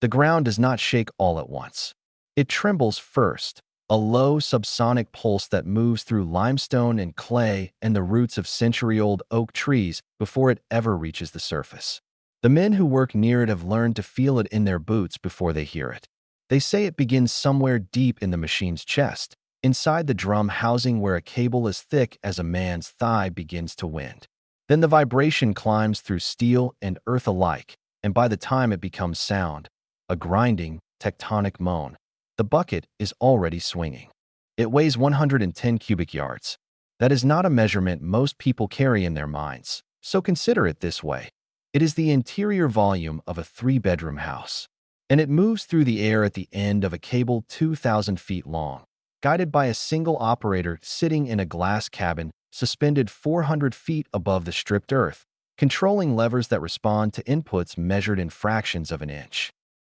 The ground does not shake all at once. It trembles first, a low subsonic pulse that moves through limestone and clay and the roots of century-old oak trees before it ever reaches the surface. The men who work near it have learned to feel it in their boots before they hear it. They say it begins somewhere deep in the machine's chest, inside the drum housing where a cable as thick as a man's thigh begins to wind. Then the vibration climbs through steel and earth alike, and by the time it becomes sound, a grinding, tectonic moan, the bucket is already swinging. It weighs 110 cubic yards. That is not a measurement most people carry in their minds, so consider it this way. It is the interior volume of a 3-bedroom house, and it moves through the air at the end of a cable 2,000 feet long, guided by a single operator sitting in a glass cabin suspended 400 feet above the stripped earth, controlling levers that respond to inputs measured in fractions of an inch.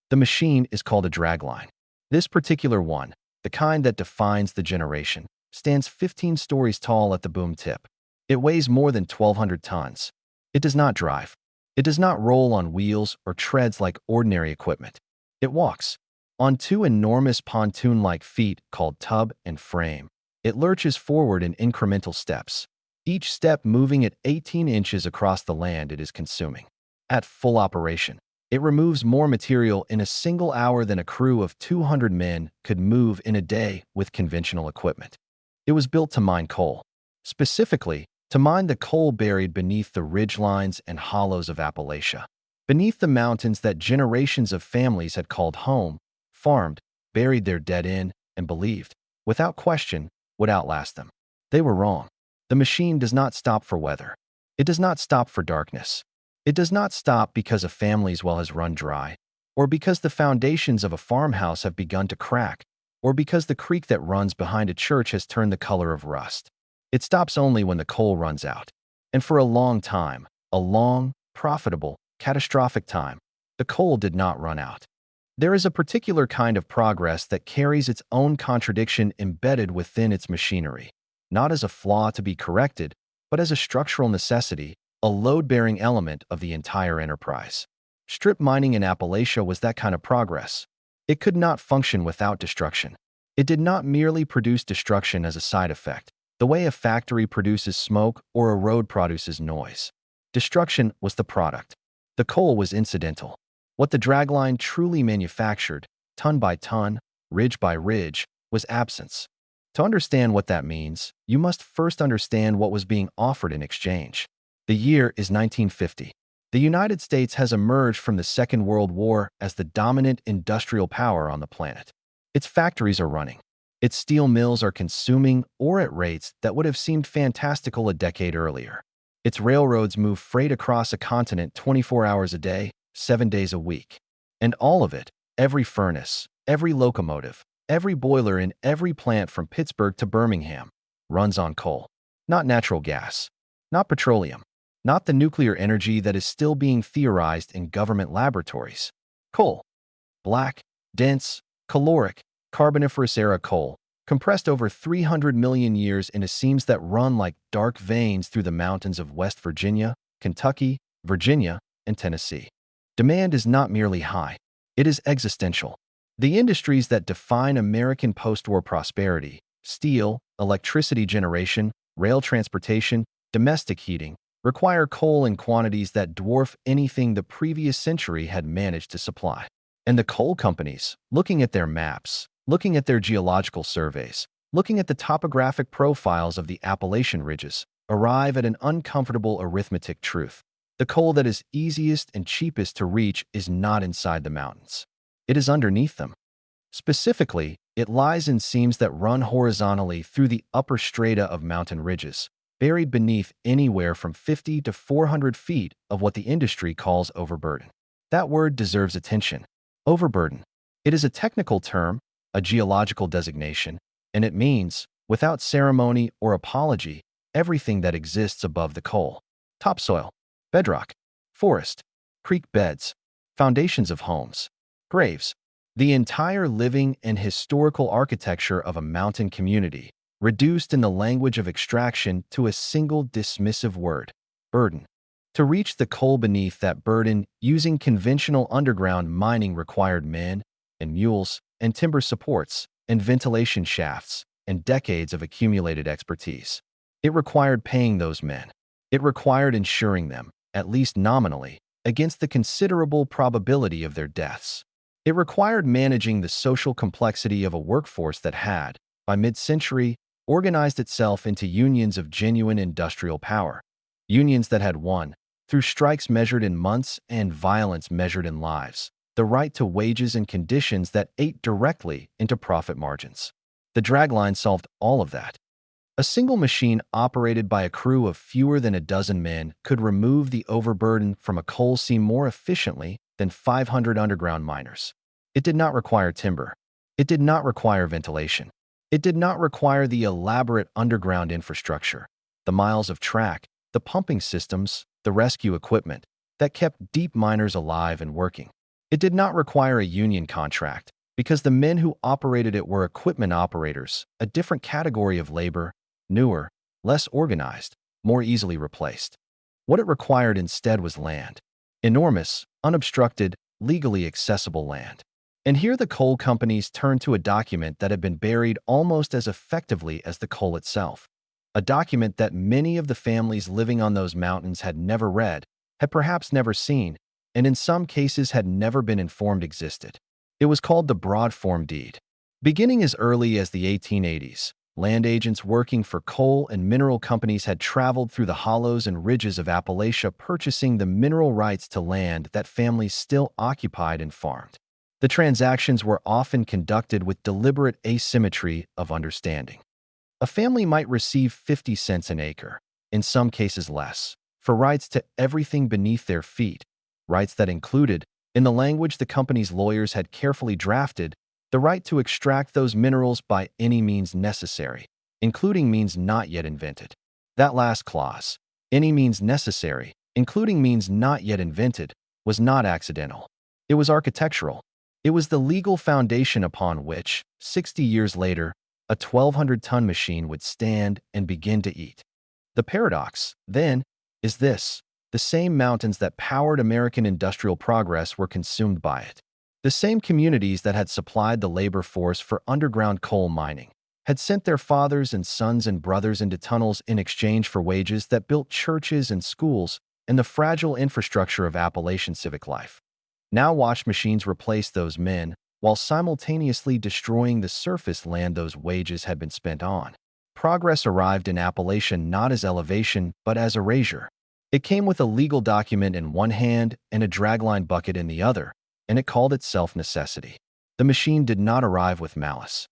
The machine is called a dragline. This particular one, the kind that defines the generation, stands 15 stories tall at the boom tip. It weighs more than 1,200 tons. It does not drive. It does not roll on wheels or treads like ordinary equipment. It walks on 2 enormous pontoon-like feet called tub and frame. It lurches forward in incremental steps, each step moving at 18 inches across the land it is consuming. At full operation, it removes more material in a single hour than a crew of 200 men could move in a day with conventional equipment. It was built to mine coal, specifically to mine the coal buried beneath the ridgelines and hollows of Appalachia, beneath the mountains that generations of families had called home, farmed, buried their dead in, and believed, without question, would outlast them. They were wrong. The machine does not stop for weather. It does not stop for darkness. It does not stop because a family's well has run dry, or because the foundations of a farmhouse have begun to crack, or because the creek that runs behind a church has turned the color of rust. It stops only when the coal runs out. And for a long time, a long, profitable, catastrophic time, the coal did not run out. There is a particular kind of progress that carries its own contradiction embedded within its machinery, not as a flaw to be corrected, but as a structural necessity, a load-bearing element of the entire enterprise. Strip mining in Appalachia was that kind of progress. It could not function without destruction. It did not merely produce destruction as a side effect, the way a factory produces smoke or a road produces noise. Destruction was the product. The coal was incidental. What the dragline truly manufactured, ton by ton, ridge by ridge, was absence. To understand what that means, you must first understand what was being offered in exchange. The year is 1950. The United States has emerged from the Second World War as the dominant industrial power on the planet. Its factories are running. Its steel mills are consuming ore at rates that would have seemed fantastical a decade earlier. Its railroads move freight across a continent 24 hours a day, 7 days a week. And all of it, every furnace, every locomotive, every boiler in every plant from Pittsburgh to Birmingham, runs on coal. Not natural gas. Not petroleum. Not the nuclear energy that is still being theorized in government laboratories. Coal. Black, dense, caloric, Carboniferous-era coal, compressed over 300 million years into seams that run like dark veins through the mountains of West Virginia, Kentucky, Virginia, and Tennessee. Demand is not merely high, it is existential. The industries that define American post-war prosperity, steel, electricity generation, rail transportation, domestic heating, require coal in quantities that dwarf anything the previous century had managed to supply. And the coal companies, looking at their maps, looking at their geological surveys, looking at the topographic profiles of the Appalachian ridges, arrive at an uncomfortable arithmetic truth. The coal that is easiest and cheapest to reach is not inside the mountains. It is underneath them. Specifically, it lies in seams that run horizontally through the upper strata of mountain ridges, buried beneath anywhere from 50 to 400 feet of what the industry calls overburden. That word deserves attention. Overburden. It is a technical term, a geological designation, and it means, without ceremony or apology, everything that exists above the coal. Topsoil, bedrock, forest, creek beds, foundations of homes, graves, the entire living and historical architecture of a mountain community, reduced in the language of extraction to a single dismissive word, burden. To reach the coal beneath that burden, using conventional underground mining required men and mules and timber supports and ventilation shafts and decades of accumulated expertise. It required paying those men. It required insuring them, at least nominally, against the considerable probability of their deaths. It required managing the social complexity of a workforce that had, by mid-century, organized itself into unions of genuine industrial power, unions that had won, through strikes measured in months and violence measured in lives, the right to wages and conditions that ate directly into profit margins. The dragline solved all of that. A single machine operated by a crew of fewer than a dozen men could remove the overburden from a coal seam more efficiently than 500 underground miners. It did not require timber. It did not require ventilation. It did not require the elaborate underground infrastructure, the miles of track, the pumping systems, the rescue equipment that kept deep miners alive and working. It did not require a union contract because the men who operated it were equipment operators, a different category of labor, newer, less organized, more easily replaced. What it required instead was land. Enormous, unobstructed, legally accessible land. And here the coal companies turned to a document that had been buried almost as effectively as the coal itself. A document that many of the families living on those mountains had never read, had perhaps never seen, and in some cases had never been informed existed. It was called the Broad Form Deed. Beginning as early as the 1880s, land agents working for coal and mineral companies had traveled through the hollows and ridges of Appalachia purchasing the mineral rights to land that families still occupied and farmed. The transactions were often conducted with deliberate asymmetry of understanding. A family might receive 50 cents an acre, in some cases less, for rights to everything beneath their feet, rights that included, in the language the company's lawyers had carefully drafted, the right to extract those minerals by any means necessary, including means not yet invented. That last clause, any means necessary, including means not yet invented, was not accidental. It was architectural. It was the legal foundation upon which, 60 years later, a 1,200-ton machine would stand and begin to eat. The paradox, then, is this: the same mountains that powered American industrial progress were consumed by it. The same communities that had supplied the labor force for underground coal mining had sent their fathers and sons and brothers into tunnels in exchange for wages that built churches and schools and the fragile infrastructure of Appalachian civic life. Now watch machines replace those men while simultaneously destroying the surface land those wages had been spent on. Progress arrived in Appalachia not as elevation but as erasure. It came with a legal document in one hand and a dragline bucket in the other, and it called itself necessity. The machine did not arrive with malice.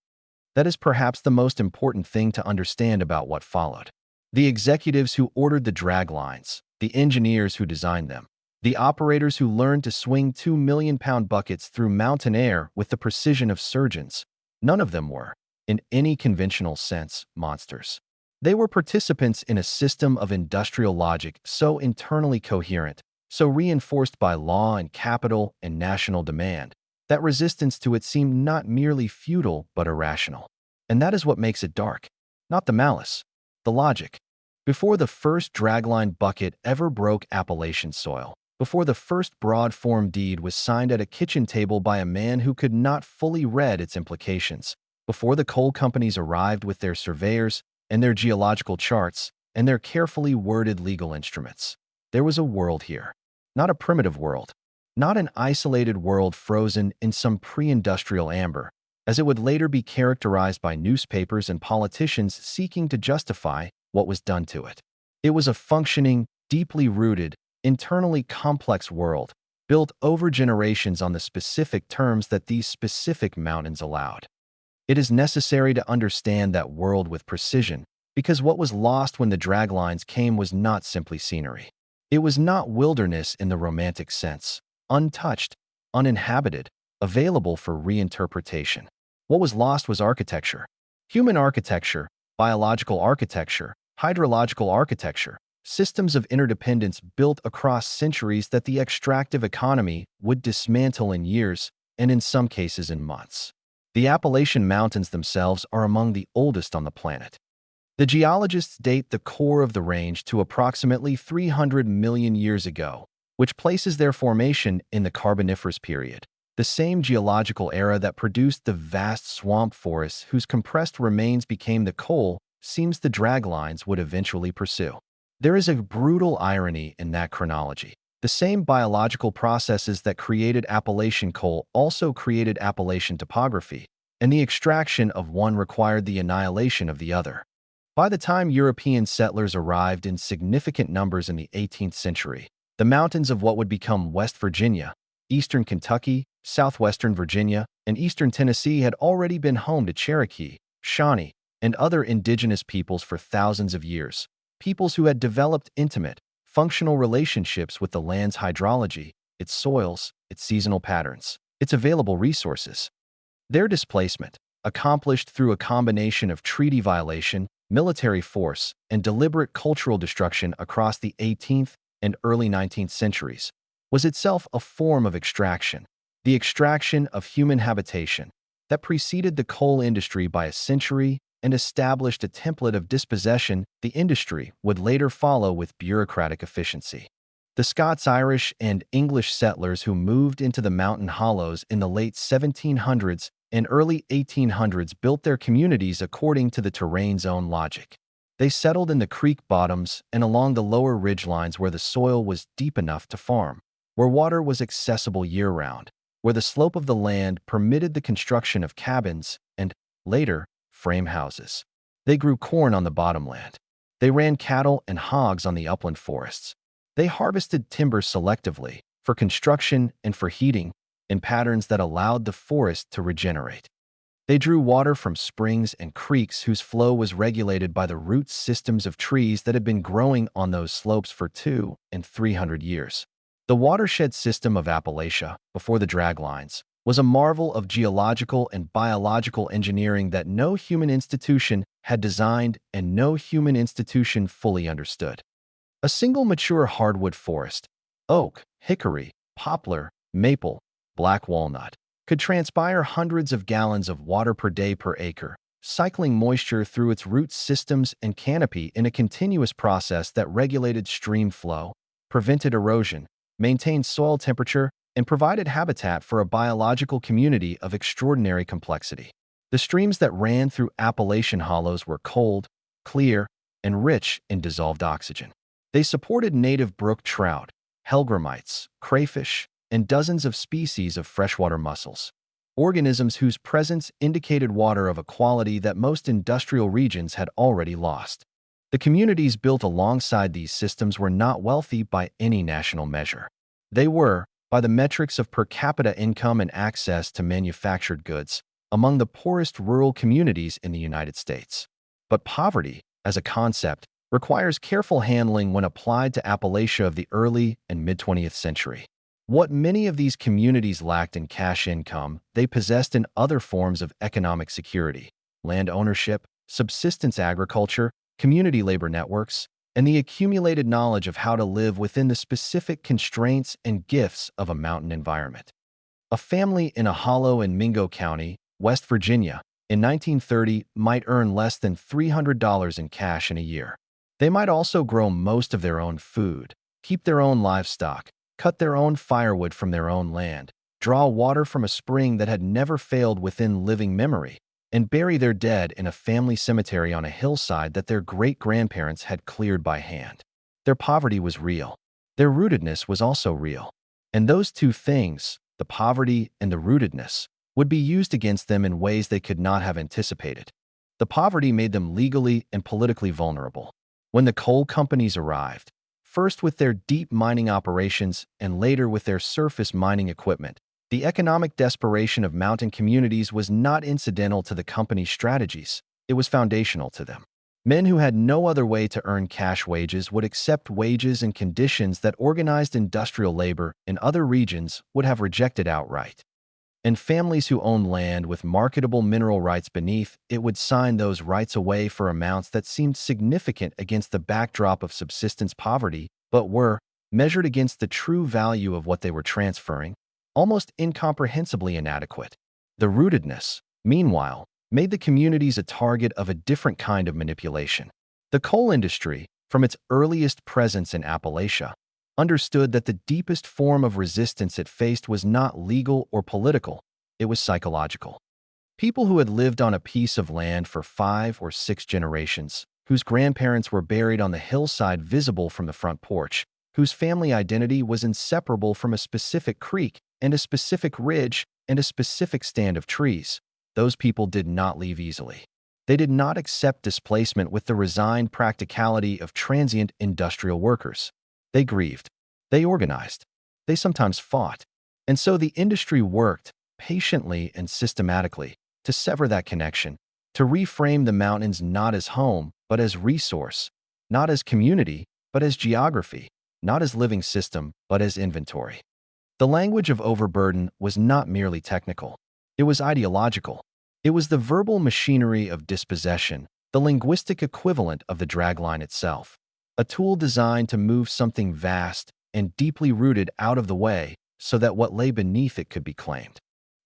That is perhaps the most important thing to understand about what followed. The executives who ordered the draglines, the engineers who designed them, the operators who learned to swing 2-million-pound buckets through mountain air with the precision of surgeons, none of them were, in any conventional sense, monsters. They were participants in a system of industrial logic so internally coherent, so reinforced by law and capital and national demand, that resistance to it seemed not merely futile but irrational. And that is what makes it dark. Not the malice, the logic. Before the first dragline bucket ever broke Appalachian soil, before the first broad form deed was signed at a kitchen table by a man who could not fully read its implications, before the coal companies arrived with their surveyors and their geological charts and their carefully worded legal instruments, there was a world here. Not a primitive world, not an isolated world frozen in some pre-industrial amber, as it would later be characterized by newspapers and politicians seeking to justify what was done to it. It was a functioning, deeply rooted, internally complex world, built over generations on the specific terms that these specific mountains allowed. It is necessary to understand that world with precision, because what was lost when the draglines came was not simply scenery. It was not wilderness in the romantic sense, untouched, uninhabited, available for reinterpretation. What was lost was architecture. Human architecture, biological architecture, hydrological architecture, systems of interdependence built across centuries that the extractive economy would dismantle in years, and in some cases in months. The Appalachian Mountains themselves are among the oldest on the planet. The geologists date the core of the range to approximately 300 million years ago, which places their formation in the Carboniferous period, the same geological era that produced the vast swamp forests whose compressed remains became the coal seams the draglines would eventually pursue. There is a brutal irony in that chronology. The same biological processes that created Appalachian coal also created Appalachian topography, and the extraction of one required the annihilation of the other. By the time European settlers arrived in significant numbers in the 18th century, the mountains of what would become West Virginia, eastern Kentucky, southwestern Virginia, and eastern Tennessee had already been home to Cherokee, Shawnee, and other indigenous peoples for thousands of years, peoples who had developed intimate, functional relationships with the land's hydrology, its soils, its seasonal patterns, its available resources. Their displacement, accomplished through a combination of treaty violation, military force, and deliberate cultural destruction across the 18th and early 19th centuries, was itself a form of extraction, the extraction of human habitation that preceded the coal industry by a century and established a template of dispossession the industry would later follow with bureaucratic efficiency. The Scots-Irish and English settlers who moved into the mountain hollows in the late 1700s and early 1800s built their communities according to the terrain's own logic. They settled in the creek bottoms and along the lower ridgelines where the soil was deep enough to farm, where water was accessible year-round, where the slope of the land permitted the construction of cabins and, later, frame houses. They grew corn on the bottomland. They ran cattle and hogs on the upland forests. They harvested timber selectively, for construction and for heating, in patterns that allowed the forest to regenerate. They drew water from springs and creeks whose flow was regulated by the root systems of trees that had been growing on those slopes for 200 and 300 years. The watershed system of Appalachia, before the draglines, was a marvel of geological and biological engineering that no human institution had designed and no human institution fully understood. A single mature hardwood forest, oak, hickory, poplar, maple, black walnut, could transpire hundreds of gallons of water per day per acre, cycling moisture through its root systems and canopy in a continuous process that regulated stream flow, prevented erosion, maintained soil temperature, and provided habitat for a biological community of extraordinary complexity. The streams that ran through Appalachian hollows were cold, clear, and rich in dissolved oxygen. They supported native brook trout, hellgrammites, crayfish, and dozens of species of freshwater mussels, organisms whose presence indicated water of a quality that most industrial regions had already lost. The communities built alongside these systems were not wealthy by any national measure. They were, by the metrics of per capita income and access to manufactured goods, among the poorest rural communities in the United States. But poverty, as a concept, requires careful handling when applied to Appalachia of the early and mid-20th century. What many of these communities lacked in cash income, they possessed in other forms of economic security: land ownership, subsistence agriculture, community labor networks, and the accumulated knowledge of how to live within the specific constraints and gifts of a mountain environment. A family in a hollow in Mingo County, West Virginia, in 1930 might earn less than $300 in cash in a year. They might also grow most of their own food, keep their own livestock, cut their own firewood from their own land, draw water from a spring that had never failed within living memory, and bury their dead in a family cemetery on a hillside that their great-grandparents had cleared by hand. Their poverty was real. Their rootedness was also real. And those two things, the poverty and the rootedness, would be used against them in ways they could not have anticipated. The poverty made them legally and politically vulnerable. When the coal companies arrived, first with their deep mining operations and later with their surface mining equipment, the economic desperation of mountain communities was not incidental to the company's strategies. It was foundational to them. Men who had no other way to earn cash wages would accept wages and conditions that organized industrial labor in other regions would have rejected outright. And families who owned land with marketable mineral rights beneath it would sign those rights away for amounts that seemed significant against the backdrop of subsistence poverty, but were, measured against the true value of what they were transferring, almost incomprehensibly inadequate. The rootedness, meanwhile, made the communities a target of a different kind of manipulation. The coal industry, from its earliest presence in Appalachia, understood that the deepest form of resistance it faced was not legal or political, it was psychological. People who had lived on a piece of land for 5 or 6 generations, whose grandparents were buried on the hillside visible from the front porch, whose family identity was inseparable from a specific creek and a specific ridge and a specific stand of trees, those people did not leave easily. They did not accept displacement with the resigned practicality of transient industrial workers. They grieved. They organized. They sometimes fought. And so the industry worked, patiently and systematically, to sever that connection, to reframe the mountains not as home, but as resource, not as community, but as geography, not as living system, but as inventory. The language of overburden was not merely technical. It was ideological. It was the verbal machinery of dispossession, the linguistic equivalent of the dragline itself, a tool designed to move something vast and deeply rooted out of the way so that what lay beneath it could be claimed.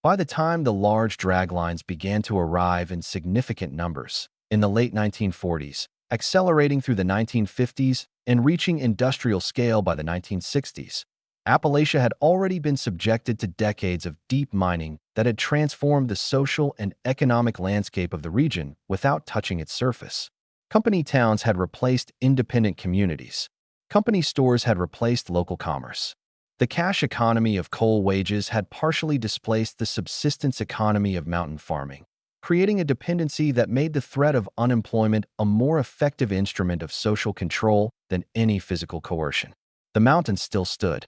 By the time the large draglines began to arrive in significant numbers, in the late 1940s, accelerating through the 1950s, and reaching industrial scale by the 1960s, Appalachia had already been subjected to decades of deep mining that had transformed the social and economic landscape of the region without touching its surface. Company towns had replaced independent communities. Company stores had replaced local commerce. The cash economy of coal wages had partially displaced the subsistence economy of mountain farming, creating a dependency that made the threat of unemployment a more effective instrument of social control than any physical coercion. The mountains still stood.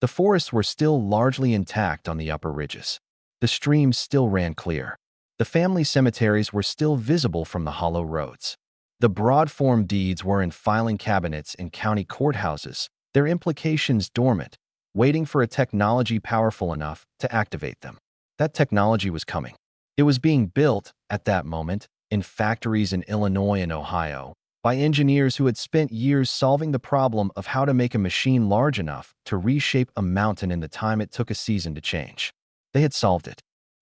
The forests were still largely intact on the upper ridges. The streams still ran clear. The family cemeteries were still visible from the hollow roads. The broad-form deeds were in filing cabinets in county courthouses, their implications dormant, waiting for a technology powerful enough to activate them. That technology was coming. It was being built, at that moment, in factories in Illinois and Ohio, by engineers who had spent years solving the problem of how to make a machine large enough to reshape a mountain in the time it took a season to change. They had solved it.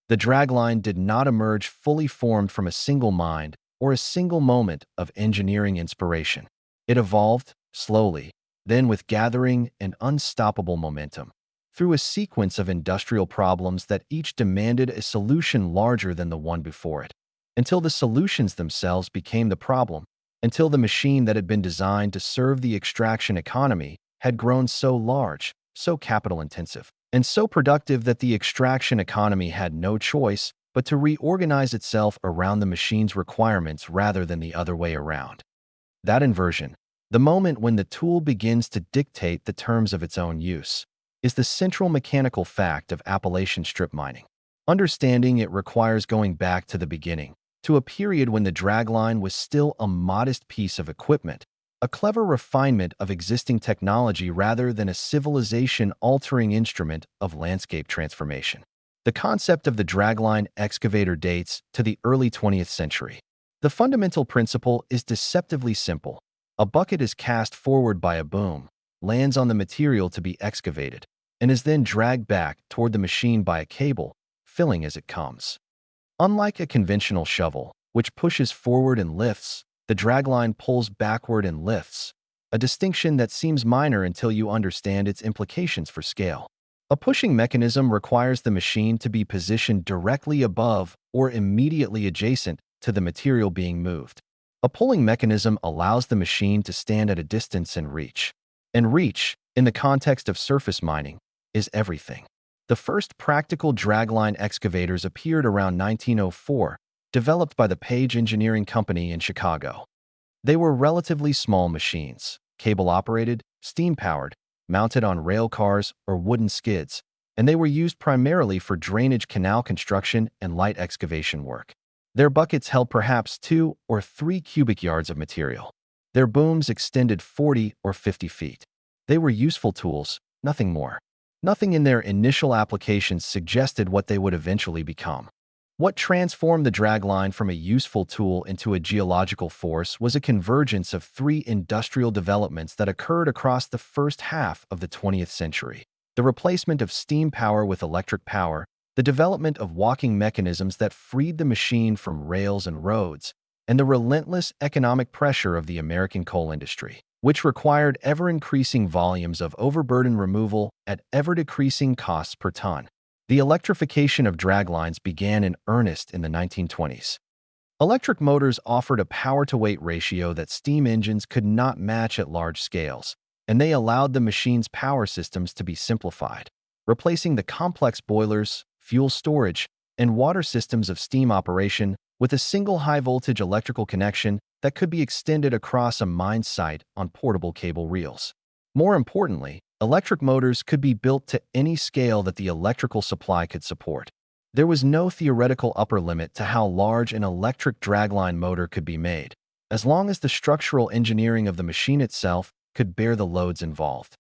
The dragline did not emerge fully formed from a single mind or a single moment of engineering inspiration. It evolved, slowly, then with gathering and unstoppable momentum, through a sequence of industrial problems that each demanded a solution larger than the one before it, until the solutions themselves became the problem, until the machine that had been designed to serve the extraction economy had grown so large, so capital-intensive, and so productive that the extraction economy had no choice but to reorganize itself around the machine's requirements rather than the other way around. That inversion, the moment when the tool begins to dictate the terms of its own use, is the central mechanical fact of Appalachian strip mining. Understanding it requires going back to the beginning, to a period when the dragline was still a modest piece of equipment, a clever refinement of existing technology rather than a civilization-altering instrument of landscape transformation. The concept of the dragline excavator dates to the early 20th century. The fundamental principle is deceptively simple. A bucket is cast forward by a boom, lands on the material to be excavated, and is then dragged back toward the machine by a cable, filling as it comes. Unlike a conventional shovel, which pushes forward and lifts, the dragline pulls backward and lifts, a distinction that seems minor until you understand its implications for scale. A pushing mechanism requires the machine to be positioned directly above or immediately adjacent to the material being moved. A pulling mechanism allows the machine to stand at a distance and reach. And reach, in the context of surface mining, is everything. The first practical dragline excavators appeared around 1904, developed by the Page Engineering Company in Chicago. They were relatively small machines, cable-operated, steam-powered, mounted on rail cars or wooden skids, and they were used primarily for drainage canal construction and light excavation work. Their buckets held perhaps 2 or 3 cubic yards of material. Their booms extended 40 or 50 feet. They were useful tools, nothing more. Nothing in their initial applications suggested what they would eventually become. What transformed the dragline from a useful tool into a geological force was a convergence of 3 industrial developments that occurred across the first half of the 20th century. The replacement of steam power with electric power, the development of walking mechanisms that freed the machine from rails and roads, and the relentless economic pressure of the American coal industry, which required ever-increasing volumes of overburden removal at ever-decreasing costs per ton. The electrification of draglines began in earnest in the 1920s. Electric motors offered a power-to-weight ratio that steam engines could not match at large scales, and they allowed the machine's power systems to be simplified, replacing the complex boilers, fuel storage, and water systems of steam operation with a single high-voltage electrical connection that could be extended across a mine site on portable cable reels. More importantly, electric motors could be built to any scale that the electrical supply could support. There was no theoretical upper limit to how large an electric dragline motor could be made, as long as the structural engineering of the machine itself could bear the loads involved.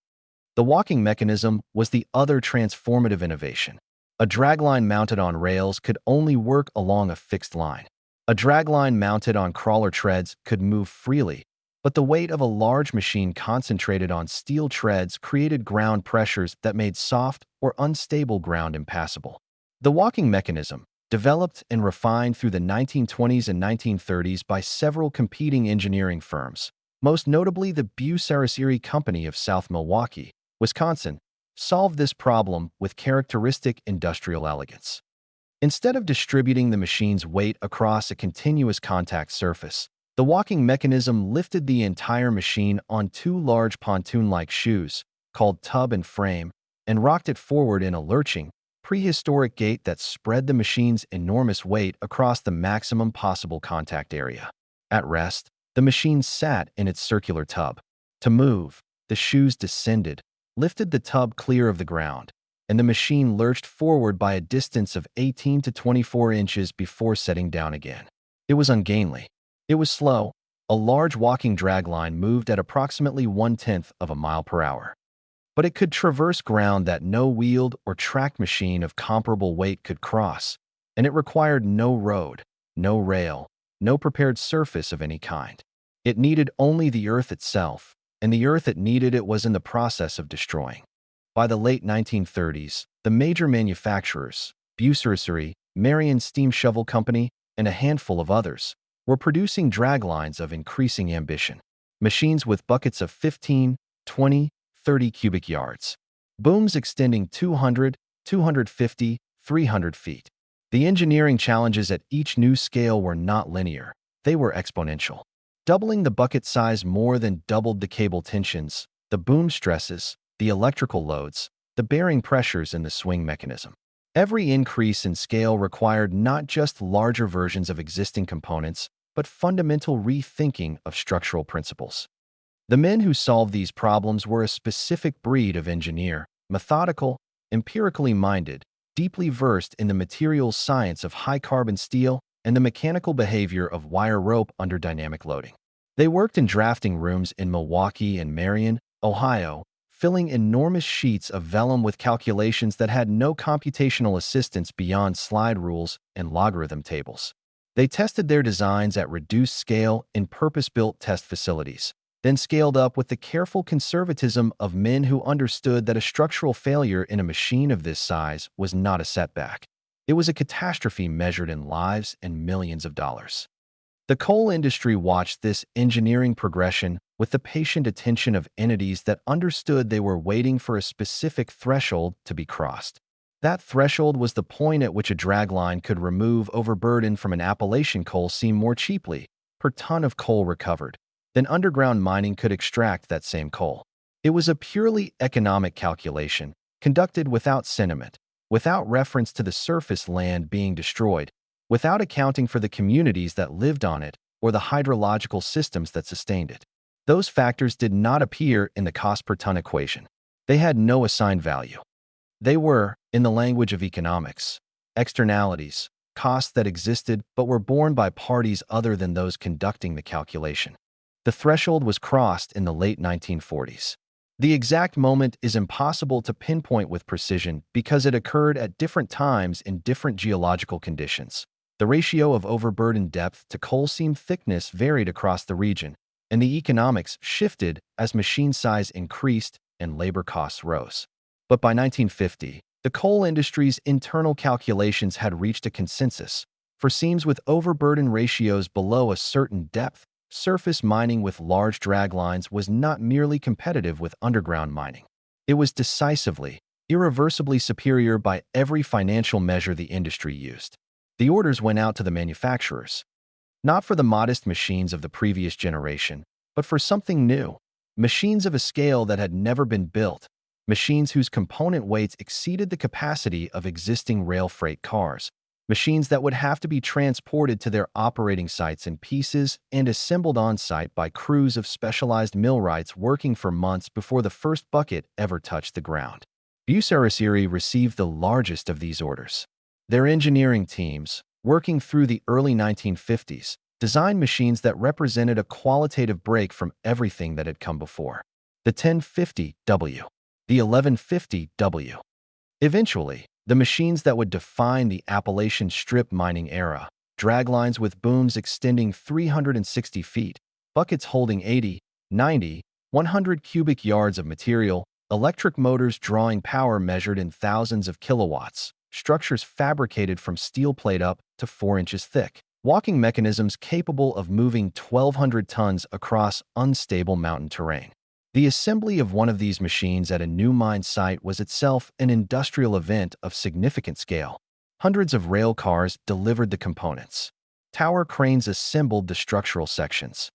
The walking mechanism was the other transformative innovation. A dragline mounted on rails could only work along a fixed line. A dragline mounted on crawler treads could move freely, but the weight of a large machine concentrated on steel treads created ground pressures that made soft or unstable ground impassable. The walking mechanism, developed and refined through the 1920s and 1930s by several competing engineering firms, most notably the Bucyrus-Erie Company of South Milwaukee, Wisconsin, solved this problem with characteristic industrial elegance. Instead of distributing the machine's weight across a continuous contact surface, the walking mechanism lifted the entire machine on two large pontoon-like shoes, called tub and frame, and rocked it forward in a lurching, prehistoric gait that spread the machine's enormous weight across the maximum possible contact area. At rest, the machine sat in its circular tub. To move, the shoes descended, lifted the tub clear of the ground, and the machine lurched forward by a distance of 18 to 24 inches before setting down again. It was ungainly. It was slow. A large walking dragline moved at approximately 1/10 of a mile per hour. But it could traverse ground that no wheeled or tracked machine of comparable weight could cross, and it required no road, no rail, no prepared surface of any kind. It needed only the earth itself, and the earth it needed it was in the process of destroying. By the late 1930s, the major manufacturers, Bucyrus-Erie, Marion Steam Shovel Company, and a handful of others, were producing draglines of increasing ambition, machines with buckets of 15, 20, 30 cubic yards, booms extending 200, 250, 300 feet. The engineering challenges at each new scale were not linear, they were exponential. Doubling the bucket size more than doubled the cable tensions, the boom stresses, the electrical loads, the bearing pressures in the swing mechanism. Every increase in scale required not just larger versions of existing components, but fundamental rethinking of structural principles. The men who solved these problems were a specific breed of engineer, methodical, empirically minded, deeply versed in the materials science of high-carbon steel and the mechanical behavior of wire rope under dynamic loading. They worked in drafting rooms in Milwaukee and Marion, Ohio, filling enormous sheets of vellum with calculations that had no computational assistance beyond slide rules and logarithm tables. They tested their designs at reduced scale in purpose-built test facilities, then scaled up with the careful conservatism of men who understood that a structural failure in a machine of this size was not a setback. It was a catastrophe measured in lives and millions of dollars. The coal industry watched this engineering progression with the patient attention of entities that understood they were waiting for a specific threshold to be crossed. That threshold was the point at which a dragline could remove overburden from an Appalachian coal seam more cheaply, per ton of coal recovered, than underground mining could extract that same coal. It was a purely economic calculation, conducted without sentiment, without reference to the surface land being destroyed, without accounting for the communities that lived on it or the hydrological systems that sustained it. Those factors did not appear in the cost per ton equation. They had no assigned value. They were, in the language of economics, externalities, costs that existed but were borne by parties other than those conducting the calculation. The threshold was crossed in the late 1940s. The exact moment is impossible to pinpoint with precision because it occurred at different times in different geological conditions. The ratio of overburden depth to coal seam thickness varied across the region, and the economics shifted as machine size increased and labor costs rose. But by 1950, The coal industry's internal calculations had reached a consensus. For seams with overburden ratios below a certain depth, surface mining with large draglines was not merely competitive with underground mining. It was decisively, irreversibly superior by every financial measure the industry used. The orders went out to the manufacturers, not for the modest machines of the previous generation, but for something new. Machines of a scale that had never been built, machines whose component weights exceeded the capacity of existing rail freight cars, machines that would have to be transported to their operating sites in pieces and assembled on-site by crews of specialized millwrights working for months before the first bucket ever touched the ground. Bucericerie received the largest of these orders. Their engineering teams, working through the early 1950s, designed machines that represented a qualitative break from everything that had come before. The 1050W, the 1150W. Eventually, the machines that would define the Appalachian strip mining era, draglines with booms extending 360 feet, buckets holding 80, 90, 100 cubic yards of material, electric motors drawing power measured in thousands of kilowatts, structures fabricated from steel plate up to 4 inches thick, walking mechanisms capable of moving 1,200 tons across unstable mountain terrain. The assembly of one of these machines at a new mine site was itself an industrial event of significant scale. Hundreds of rail cars delivered the components. Tower cranes assembled the structural sections.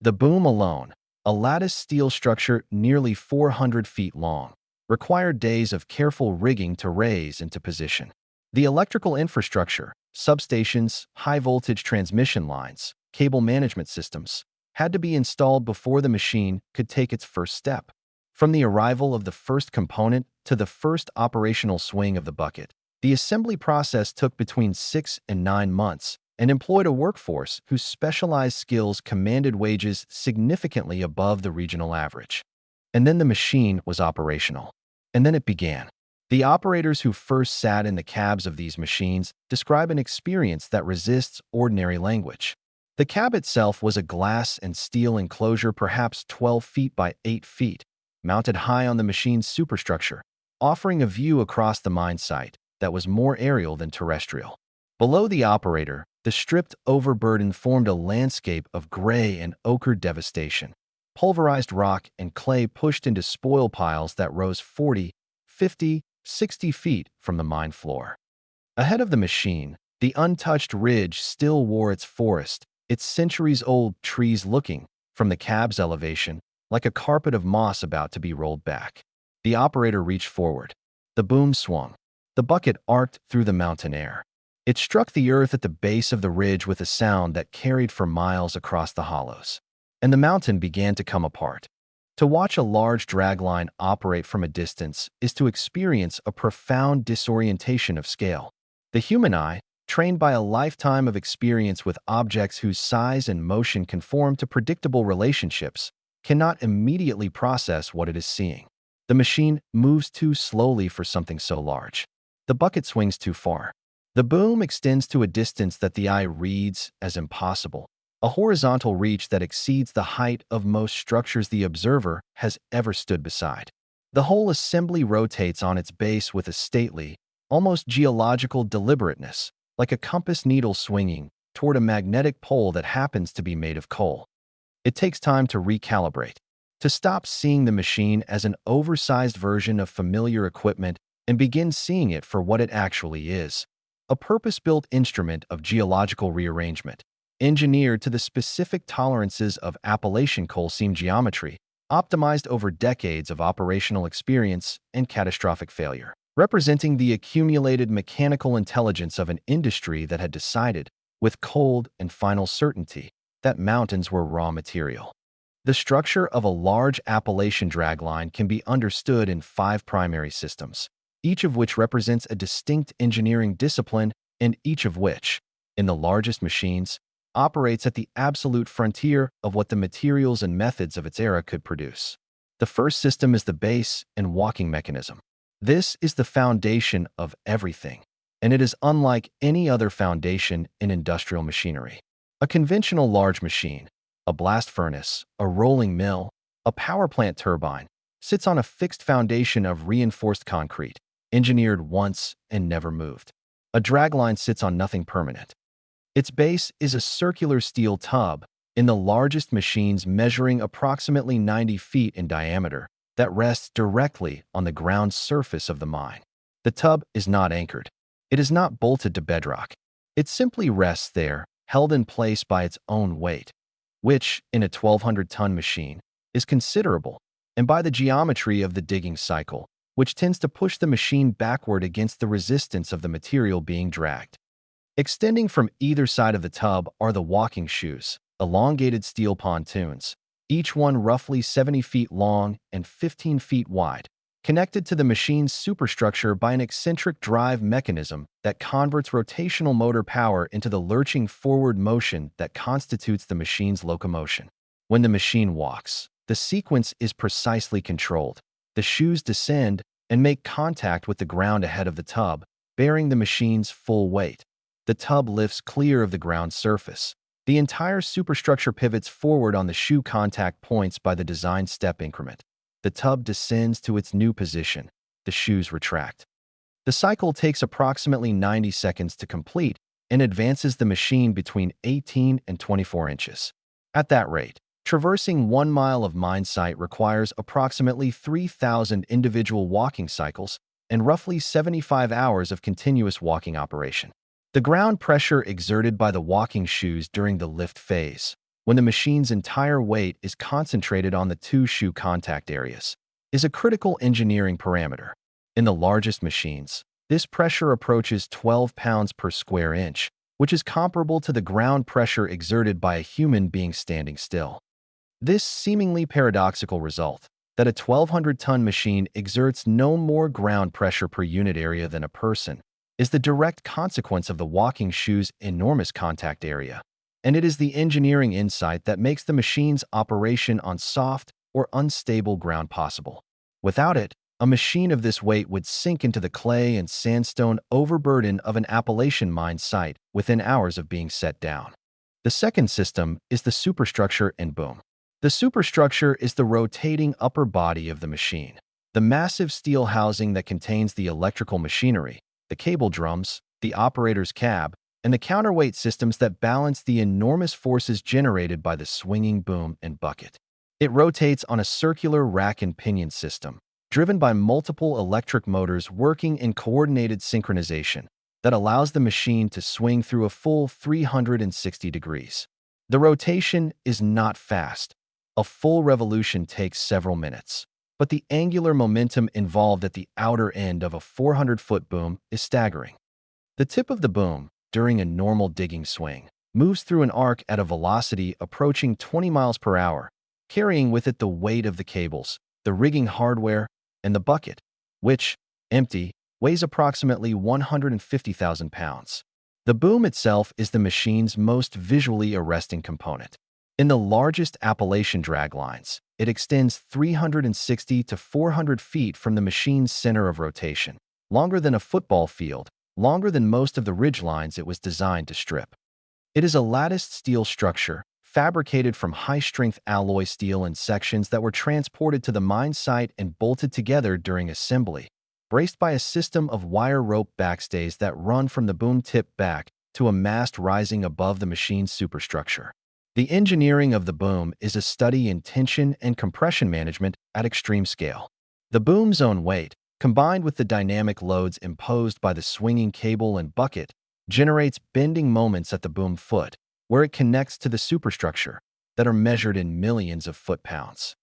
The boom alone, a lattice steel structure nearly 400 feet long, required days of careful rigging to raise into position. The electrical infrastructure, substations, high-voltage transmission lines, cable management systems, had to be installed before the machine could take its first step. From the arrival of the first component to the first operational swing of the bucket, the assembly process took between 6 and 9 months and employed a workforce whose specialized skills commanded wages significantly above the regional average. And then the machine was operational. And then it began. The operators who first sat in the cabs of these machines describe an experience that resists ordinary language. The cab itself was a glass and steel enclosure perhaps 12 feet by 8 feet, mounted high on the machine's superstructure, offering a view across the mine site that was more aerial than terrestrial. Below the operator, the stripped overburden formed a landscape of gray and ochre devastation. Pulverized rock and clay pushed into spoil piles that rose 40, 50, 60 feet from the mine floor. Ahead of the machine, the untouched ridge still wore its forest, its centuries-old trees looking, from the cab's elevation, like a carpet of moss about to be rolled back. The operator reached forward. The boom swung. The bucket arced through the mountain air. It struck the earth at the base of the ridge with a sound that carried for miles across the hollows. And the mountain began to come apart. To watch a large dragline operate from a distance is to experience a profound disorientation of scale. The human eye, trained by a lifetime of experience with objects whose size and motion conform to predictable relationships, cannot immediately process what it is seeing. The machine moves too slowly for something so large. The bucket swings too far. The boom extends to a distance that the eye reads as impossible, a horizontal reach that exceeds the height of most structures the observer has ever stood beside. The whole assembly rotates on its base with a stately, almost geological deliberateness, like a compass needle swinging toward a magnetic pole that happens to be made of coal. It takes time to recalibrate, to stop seeing the machine as an oversized version of familiar equipment and begin seeing it for what it actually is, a purpose-built instrument of geological rearrangement, engineered to the specific tolerances of Appalachian coal seam geometry, optimized over decades of operational experience and catastrophic failure, representing the accumulated mechanical intelligence of an industry that had decided, with cold and final certainty, that mountains were raw material. The structure of a large Appalachian dragline can be understood in 5 primary systems, each of which represents a distinct engineering discipline and each of which, in the largest machines, operates at the absolute frontier of what the materials and methods of its era could produce. The first system is the base and walking mechanism. This is the foundation of everything, and it is unlike any other foundation in industrial machinery. A conventional large machine, a blast furnace, a rolling mill, a power plant turbine, sits on a fixed foundation of reinforced concrete, engineered once and never moved. A dragline sits on nothing permanent. Its base is a circular steel tub in the largest machines measuring approximately 90 feet in diameter that rests directly on the ground surface of the mine. The tub is not anchored. It is not bolted to bedrock. It simply rests there, held in place by its own weight, which, in a 1,200-ton machine, is considerable, and by the geometry of the digging cycle, which tends to push the machine backward against the resistance of the material being dragged. Extending from either side of the tub are the walking shoes, elongated steel pontoons, each one roughly 70 feet long and 15 feet wide, connected to the machine's superstructure by an eccentric drive mechanism that converts rotational motor power into the lurching forward motion that constitutes the machine's locomotion. When the machine walks, the sequence is precisely controlled. The shoes descend and make contact with the ground ahead of the tub, bearing the machine's full weight. The tub lifts clear of the ground surface. The entire superstructure pivots forward on the shoe contact points by the design step increment. The tub descends to its new position. The shoes retract. The cycle takes approximately 90 seconds to complete and advances the machine between 18 and 24 inches. At that rate, traversing 1 mile of mine site requires approximately 3,000 individual walking cycles and roughly 75 hours of continuous walking operation. The ground pressure exerted by the walking shoes during the lift phase, when the machine's entire weight is concentrated on the two shoe contact areas, is a critical engineering parameter. In the largest machines, this pressure approaches 12 pounds per square inch, which is comparable to the ground pressure exerted by a human being standing still. This seemingly paradoxical result, that a 1,200-ton machine exerts no more ground pressure per unit area than a person, is the direct consequence of the walking shoe's enormous contact area, and it is the engineering insight that makes the machine's operation on soft or unstable ground possible. Without it, a machine of this weight would sink into the clay and sandstone overburden of an Appalachian mine site within hours of being set down. The second system is the superstructure and boom. The superstructure is the rotating upper body of the machine, the massive steel housing that contains the electrical machinery, the cable drums, the operator's cab, and the counterweight systems that balance the enormous forces generated by the swinging boom and bucket. It rotates on a circular rack and pinion system, driven by multiple electric motors working in coordinated synchronization that allows the machine to swing through a full 360 degrees. The rotation is not fast. A full revolution takes several minutes. But the angular momentum involved at the outer end of a 400-foot boom is staggering. The tip of the boom, during a normal digging swing, moves through an arc at a velocity approaching 20 miles per hour, carrying with it the weight of the cables, the rigging hardware, and the bucket, which, empty, weighs approximately 150,000 pounds. The boom itself is the machine's most visually arresting component. In the largest Appalachian draglines, it extends 360 to 400 feet from the machine's center of rotation, longer than a football field, longer than most of the ridgelines it was designed to strip. It is a latticed steel structure, fabricated from high-strength alloy steel in sections that were transported to the mine site and bolted together during assembly, braced by a system of wire rope backstays that run from the boom tip back to a mast rising above the machine's superstructure. The engineering of the boom is a study in tension and compression management at extreme scale. The boom's own weight, combined with the dynamic loads imposed by the swinging cable and bucket, generates bending moments at the boom foot, where it connects to the superstructure, that are measured in millions of foot-pounds.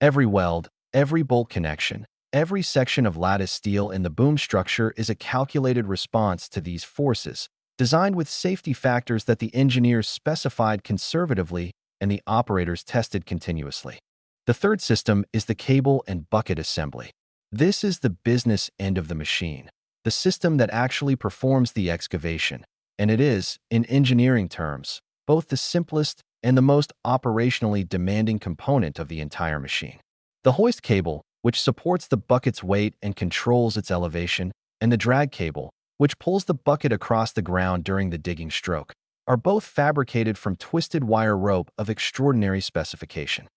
Every weld, every bolt connection, every section of lattice steel in the boom structure is a calculated response to these forces, designed with safety factors that the engineers specified conservatively and the operators tested continuously. The third system is the cable and bucket assembly. This is the business end of the machine, the system that actually performs the excavation, and it is, in engineering terms, both the simplest and the most operationally demanding component of the entire machine. The hoist cable, which supports the bucket's weight and controls its elevation, and the drag cable, which pulls the bucket across the ground during the digging stroke, are both fabricated from twisted wire rope of extraordinary specification.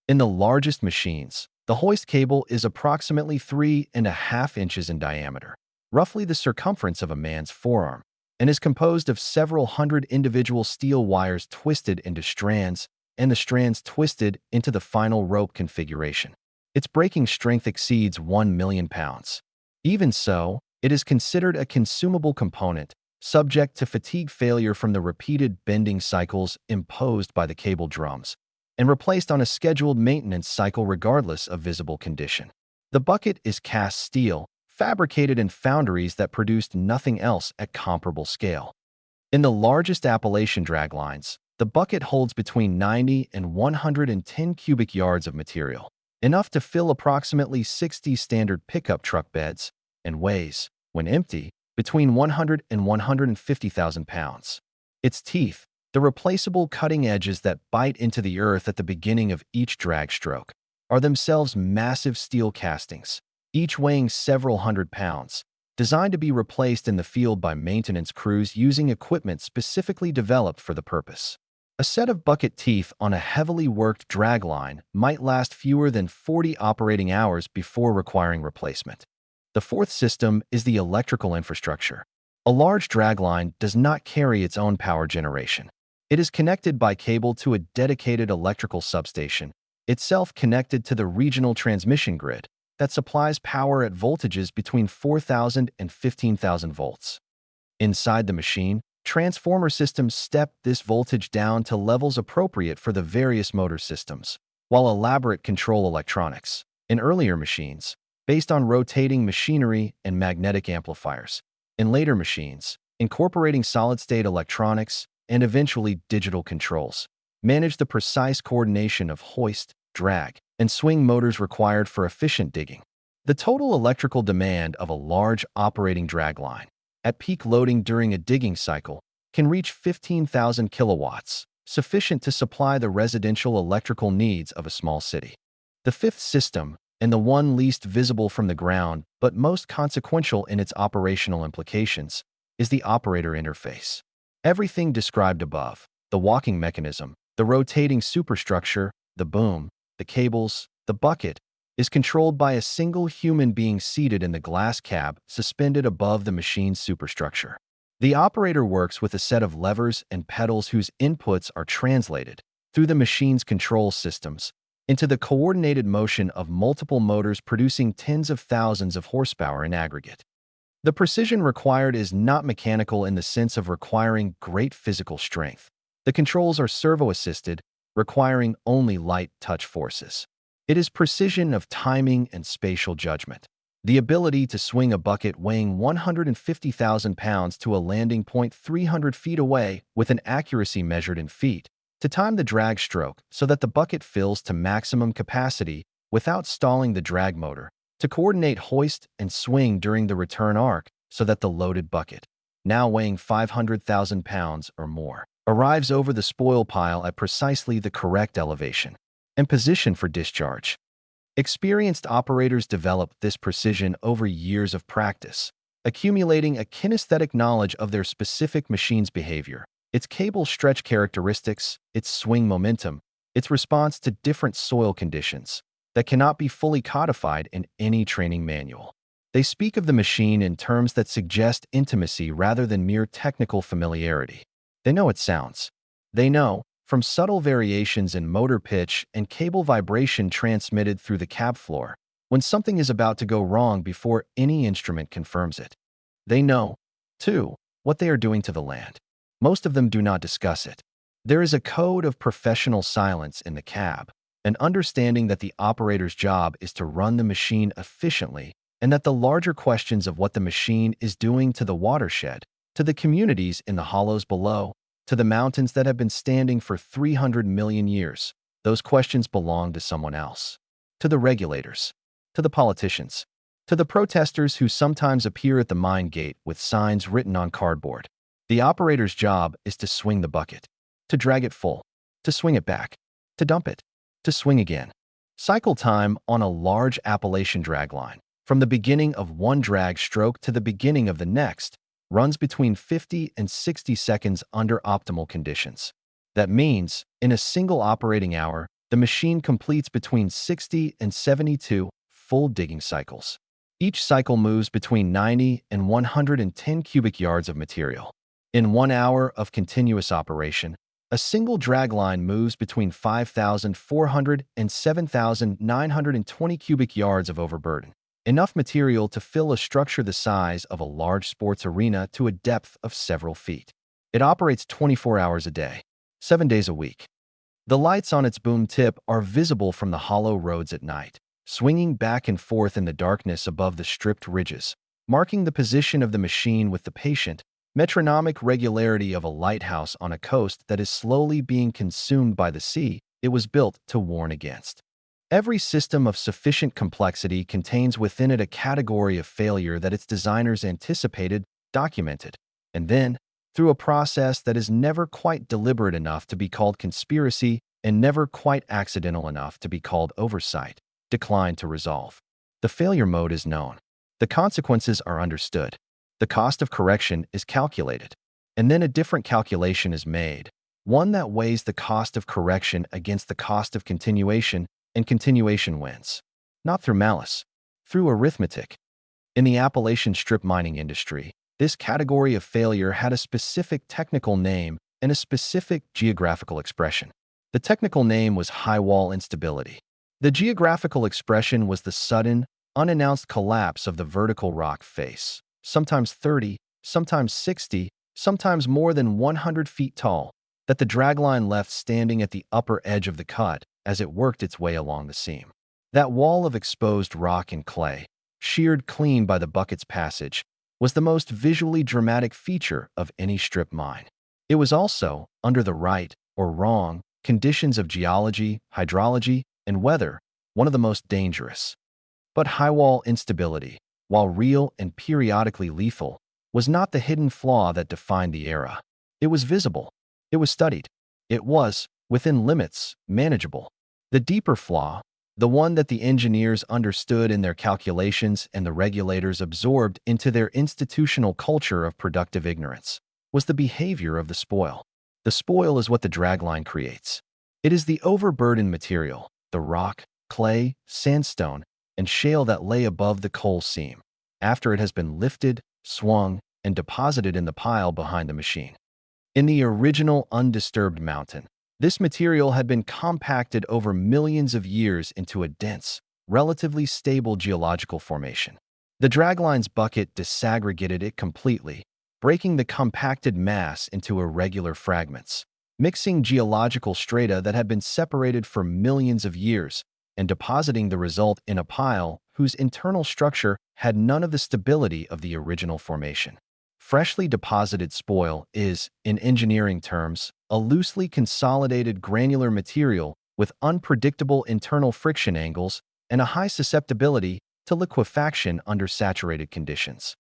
In the largest machines, The hoist cable is approximately 3.5 inches in diameter, roughly the circumference of a man's forearm, and is composed of several hundred individual steel wires twisted into strands, and the strands twisted into the final rope configuration. Its breaking strength exceeds 1 million pounds. Even so, it is considered a consumable component, subject to fatigue failure from the repeated bending cycles imposed by the cable drums, and replaced on a scheduled maintenance cycle regardless of visible condition. The bucket is cast steel, fabricated in foundries that produced nothing else at comparable scale. In the largest Appalachian draglines, the bucket holds between 90 and 110 cubic yards of material, enough to fill approximately 60 standard pickup truck beds, and weighs, when empty, between 100 and 150,000 pounds. Its teeth, the replaceable cutting edges that bite into the earth at the beginning of each drag stroke, are themselves massive steel castings, each weighing several hundred pounds, designed to be replaced in the field by maintenance crews using equipment specifically developed for the purpose. A set of bucket teeth on a heavily worked dragline might last fewer than 40 operating hours before requiring replacement. The fourth system is the electrical infrastructure. A large dragline does not carry its own power generation. It is connected by cable to a dedicated electrical substation, itself connected to the regional transmission grid that supplies power at voltages between 4,000 and 15,000 volts. Inside the machine, transformer systems step this voltage down to levels appropriate for the various motor systems, while elaborate control electronics, in earlier machines, based on rotating machinery and magnetic amplifiers, in later machines, incorporating solid-state electronics and eventually digital controls, manage the precise coordination of hoist, drag, and swing motors required for efficient digging. The total electrical demand of a large operating dragline, at peak loading during a digging cycle, can reach 15,000 kilowatts, sufficient to supply the residential electrical needs of a small city. The fifth system, and the one least visible from the ground but most consequential in its operational implications, is the operator interface. Everything described above, the walking mechanism, the rotating superstructure, the boom, the cables, the bucket, is controlled by a single human being seated in the glass cab suspended above the machine's superstructure. The operator works with a set of levers and pedals whose inputs are translated, through the machine's control systems, into the coordinated motion of multiple motors producing tens of thousands of horsepower in aggregate. The precision required is not mechanical in the sense of requiring great physical strength. The controls are servo-assisted, requiring only light touch forces. It is precision of timing and spatial judgment. The ability to swing a bucket weighing 150,000 pounds to a landing point 300 feet away with an accuracy measured in feet, to time the drag stroke so that the bucket fills to maximum capacity without stalling the drag motor, to coordinate hoist and swing during the return arc so that the loaded bucket, now weighing 500,000 pounds or more, arrives over the spoil pile at precisely the correct elevation and position for discharge. Experienced operators develop this precision over years of practice, accumulating a kinesthetic knowledge of their specific machine's behavior, its cable stretch characteristics, its swing momentum, its response to different soil conditions, that cannot be fully codified in any training manual. They speak of the machine in terms that suggest intimacy rather than mere technical familiarity. They know its sounds. They know, from subtle variations in motor pitch and cable vibration transmitted through the cab floor, when something is about to go wrong before any instrument confirms it. They know, too, what they are doing to the land. Most of them do not discuss it. There is a code of professional silence in the cab, an understanding that the operator's job is to run the machine efficiently, and that the larger questions of what the machine is doing to the watershed, to the communities in the hollows below, to the mountains that have been standing for 300 million years, those questions belong to someone else. To the regulators, to the politicians, to the protesters who sometimes appear at the mine gate with signs written on cardboard. The operator's job is to swing the bucket, to drag it full, to swing it back, to dump it, to swing again. Cycle time on a large Appalachian dragline, from the beginning of one drag stroke to the beginning of the next, runs between 50 and 60 seconds under optimal conditions. That means, in a single operating hour, The machine completes between 60 and 72 full digging cycles. Each cycle moves between 90 and 110 cubic yards of material. In 1 hour of continuous operation, a single dragline moves between 5,400 and 7,920 cubic yards of overburden, enough material to fill a structure the size of a large sports arena to a depth of several feet. It operates 24 hours a day, 7 days a week. The lights on its boom tip are visible from the hollow roads at night, swinging back and forth in the darkness above the stripped ridges, marking the position of the machine with the patient, metronomic regularity of a lighthouse on a coast that is slowly being consumed by the sea. It was built to warn against. Every system of sufficient complexity contains within it a category of failure that its designers anticipated, documented, and then, through a process that is never quite deliberate enough to be called conspiracy and never quite accidental enough to be called oversight, declined to resolve. The failure mode is known. The consequences are understood. The cost of correction is calculated. And then a different calculation is made, one that weighs the cost of correction against the cost of continuation, and continuation wins. Not through malice, through arithmetic. In the Appalachian strip mining industry, this category of failure had a specific technical name and a specific geographical expression. The technical name was high wall instability. The geographical expression was the sudden, unannounced collapse of the vertical rock face, sometimes 30, sometimes 60, sometimes more than 100 feet tall, that the dragline left standing at the upper edge of the cut as it worked its way along the seam. That wall of exposed rock and clay, sheared clean by the bucket's passage, was the most visually dramatic feature of any strip mine. It was also, under the right or wrong conditions of geology, hydrology, and weather, one of the most dangerous. But high wall instability, while real and periodically lethal, was not the hidden flaw that defined the era. It was visible. It was studied. It was, within limits, manageable. The deeper flaw, the one that the engineers understood in their calculations and the regulators absorbed into their institutional culture of productive ignorance, was the behavior of the spoil. The spoil is what the dragline creates. It is the overburdened material, the rock, clay, sandstone, and shale that lay above the coal seam, after it has been lifted, swung, and deposited in the pile behind the machine. In the original undisturbed mountain, this material had been compacted over millions of years into a dense, relatively stable geological formation. The dragline's bucket disaggregated it completely, breaking the compacted mass into irregular fragments, mixing geological strata that had been separated for millions of years, and depositing the result in a pile whose internal structure had none of the stability of the original formation. Freshly deposited spoil is, in engineering terms, a loosely consolidated granular material with unpredictable internal friction angles and a high susceptibility to liquefaction under saturated conditions.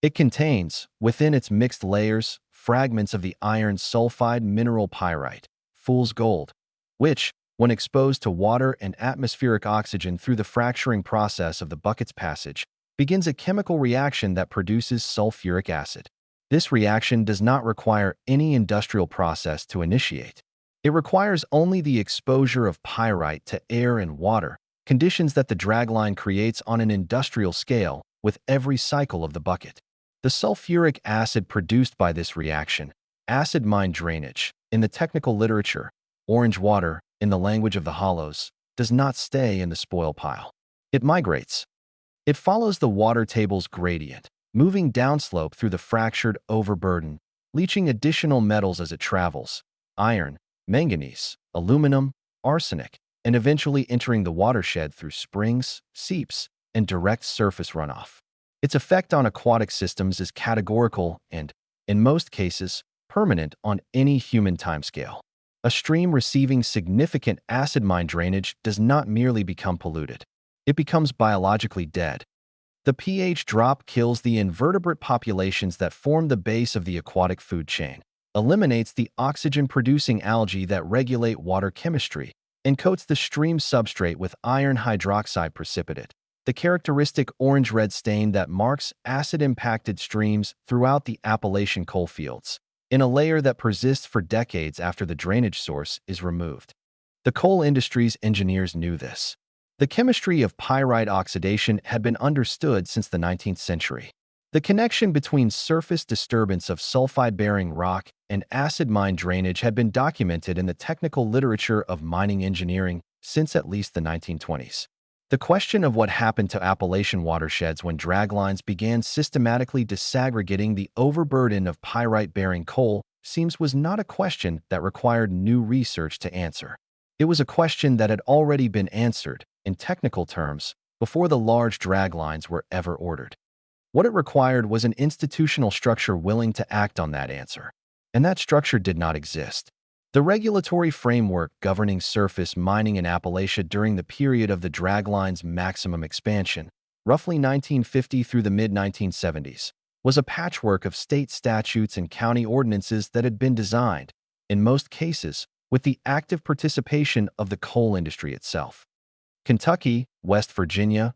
It contains, within its mixed layers, fragments of the iron sulfide mineral pyrite, fool's gold, which, when exposed to water and atmospheric oxygen through the fracturing process of the bucket's passage, begins a chemical reaction that produces sulfuric acid. This reaction does not require any industrial process to initiate. It requires only the exposure of pyrite to air and water, conditions that the dragline creates on an industrial scale with every cycle of the bucket. The sulfuric acid produced by this reaction, acid mine drainage, in the technical literature, orange water, in the language of the hollows, does not stay in the spoil pile. It migrates. It follows the water table's gradient, moving downslope through the fractured overburden, leaching additional metals as it travels, iron, manganese, aluminum, arsenic, and eventually entering the watershed through springs, seeps, and direct surface runoff. Its effect on aquatic systems is categorical and, in most cases, permanent on any human timescale. A stream receiving significant acid mine drainage does not merely become polluted. It becomes biologically dead. The pH drop kills the invertebrate populations that form the base of the aquatic food chain, eliminates the oxygen-producing algae that regulate water chemistry, and coats the stream substrate with iron hydroxide precipitate, the characteristic orange-red stain that marks acid-impacted streams throughout the Appalachian coal fields, in a layer that persists for decades after the drainage source is removed. The coal industry's engineers knew this. The chemistry of pyrite oxidation had been understood since the 19th century. The connection between surface disturbance of sulfide-bearing rock and acid mine drainage had been documented in the technical literature of mining engineering since at least the 1920s. The question of what happened to Appalachian watersheds when draglines began systematically disaggregating the overburden of pyrite-bearing coal was not a question that required new research to answer. It was a question that had already been answered, in technical terms, before the large draglines were ever ordered. What it required was an institutional structure willing to act on that answer. And that structure did not exist. The regulatory framework governing surface mining in Appalachia during the period of the dragline's maximum expansion, roughly 1950 through the mid-1970s, was a patchwork of state statutes and county ordinances that had been designed, in most cases, with the active participation of the coal industry itself. Kentucky, West Virginia,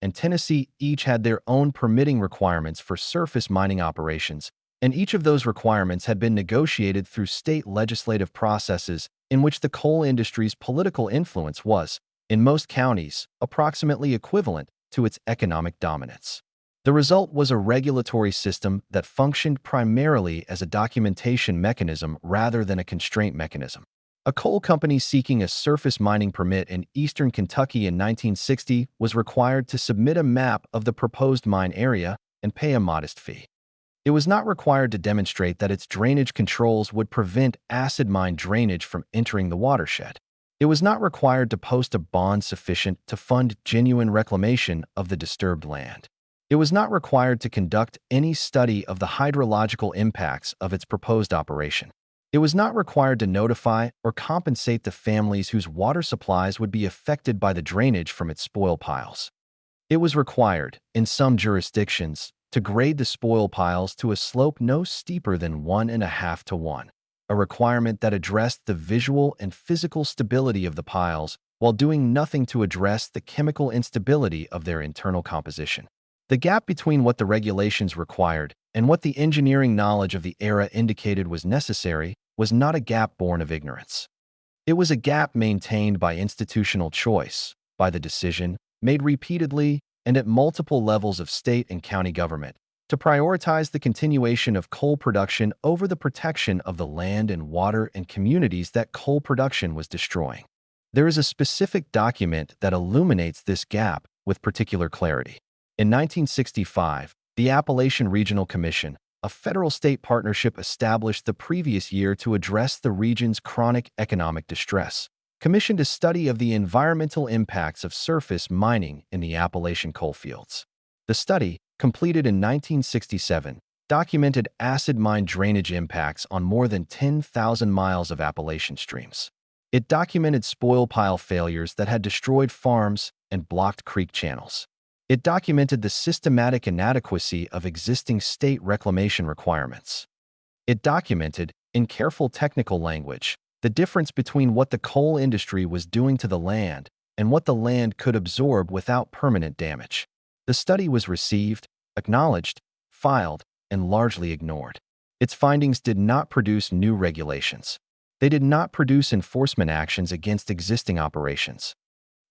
and Tennessee each had their own permitting requirements for surface mining operations, and each of those requirements had been negotiated through state legislative processes in which the coal industry's political influence was, in most counties, approximately equivalent to its economic dominance. The result was a regulatory system that functioned primarily as a documentation mechanism rather than a constraint mechanism. A coal company seeking a surface mining permit in eastern Kentucky in 1960 was required to submit a map of the proposed mine area and pay a modest fee. It was not required to demonstrate that its drainage controls would prevent acid mine drainage from entering the watershed. It was not required to post a bond sufficient to fund genuine reclamation of the disturbed land. It was not required to conduct any study of the hydrological impacts of its proposed operation. It was not required to notify or compensate the families whose water supplies would be affected by the drainage from its spoil piles. It was required, in some jurisdictions, to grade the spoil piles to a slope no steeper than 1.5 to 1, a requirement that addressed the visual and physical stability of the piles while doing nothing to address the chemical instability of their internal composition. The gap between what the regulations required and what the engineering knowledge of the era indicated was necessary was not a gap born of ignorance. It was a gap maintained by institutional choice, by the decision, made repeatedly and at multiple levels of state and county government, to prioritize the continuation of coal production over the protection of the land and water and communities that coal production was destroying. There is a specific document that illuminates this gap with particular clarity. In 1965, the Appalachian Regional Commission, a federal-state partnership established the previous year to address the region's chronic economic distress, commissioned a study of the environmental impacts of surface mining in the Appalachian coalfields. The study, completed in 1967, documented acid mine drainage impacts on more than 10,000 miles of Appalachian streams. It documented spoil pile failures that had destroyed farms and blocked creek channels. It documented the systematic inadequacy of existing state reclamation requirements. It documented, in careful technical language, the difference between what the coal industry was doing to the land and what the land could absorb without permanent damage. The study was received, acknowledged, filed, and largely ignored. Its findings did not produce new regulations. They did not produce enforcement actions against existing operations.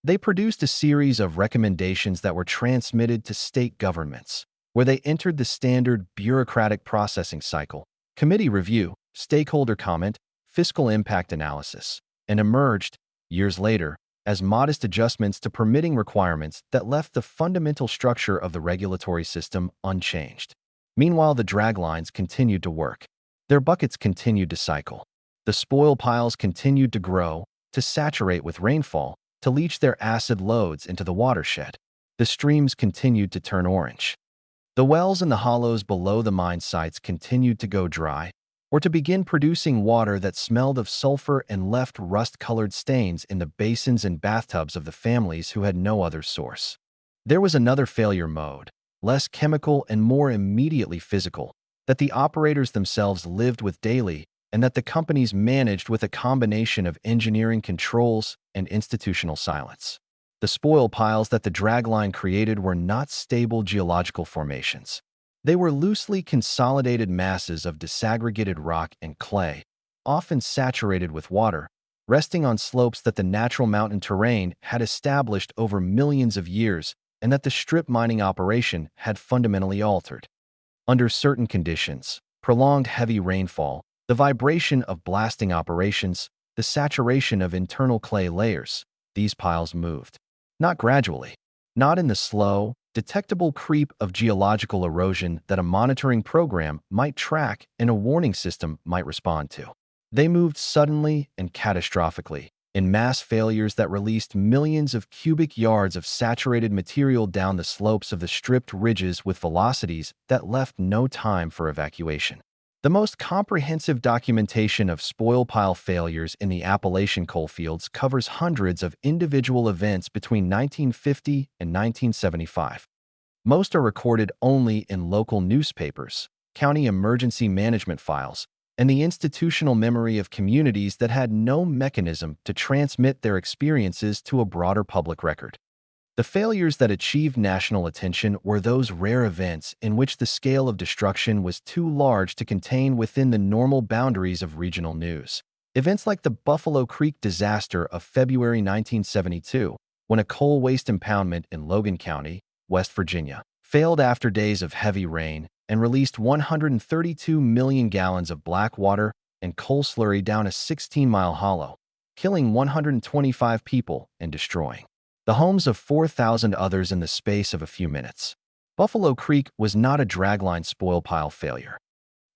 They produced a series of recommendations that were transmitted to state governments, where they entered the standard bureaucratic processing cycle, committee review, stakeholder comment, fiscal impact analysis, and emerged, years later, as modest adjustments to permitting requirements that left the fundamental structure of the regulatory system unchanged. Meanwhile, the draglines continued to work. Their buckets continued to cycle. The spoil piles continued to grow, to saturate with rainfall, to leach their acid loads into the watershed. The streams continued to turn orange. The wells in the hollows below the mine sites continued to go dry, or to begin producing water that smelled of sulfur and left rust-colored stains in the basins and bathtubs of the families who had no other source. There was another failure mode, less chemical and more immediately physical, that the operators themselves lived with daily and that the companies managed with a combination of engineering controls and institutional silence. The spoil piles that the dragline created were not stable geological formations. They were loosely consolidated masses of disaggregated rock and clay, often saturated with water, resting on slopes that the natural mountain terrain had established over millions of years and that the strip mining operation had fundamentally altered. Under certain conditions, prolonged heavy rainfall, the vibration of blasting operations, the saturation of internal clay layers, these piles moved. Not gradually, not in the slow, detectable creep of geological erosion that a monitoring program might track and a warning system might respond to. They moved suddenly and catastrophically, in mass failures that released millions of cubic yards of saturated material down the slopes of the stripped ridges with velocities that left no time for evacuation. The most comprehensive documentation of spoil pile failures in the Appalachian coalfields covers hundreds of individual events between 1950 and 1975. Most are recorded only in local newspapers, county emergency management files, and the institutional memory of communities that had no mechanism to transmit their experiences to a broader public record. The failures that achieved national attention were those rare events in which the scale of destruction was too large to contain within the normal boundaries of regional news. Events like the Buffalo Creek disaster of February 1972, when a coal waste impoundment in Logan County, West Virginia, failed after days of heavy rain and released 132 million gallons of black water and coal slurry down a 16-mile hollow, killing 125 people and destroying the homes of 4,000 others in the space of a few minutes. Buffalo Creek was not a dragline spoil pile failure.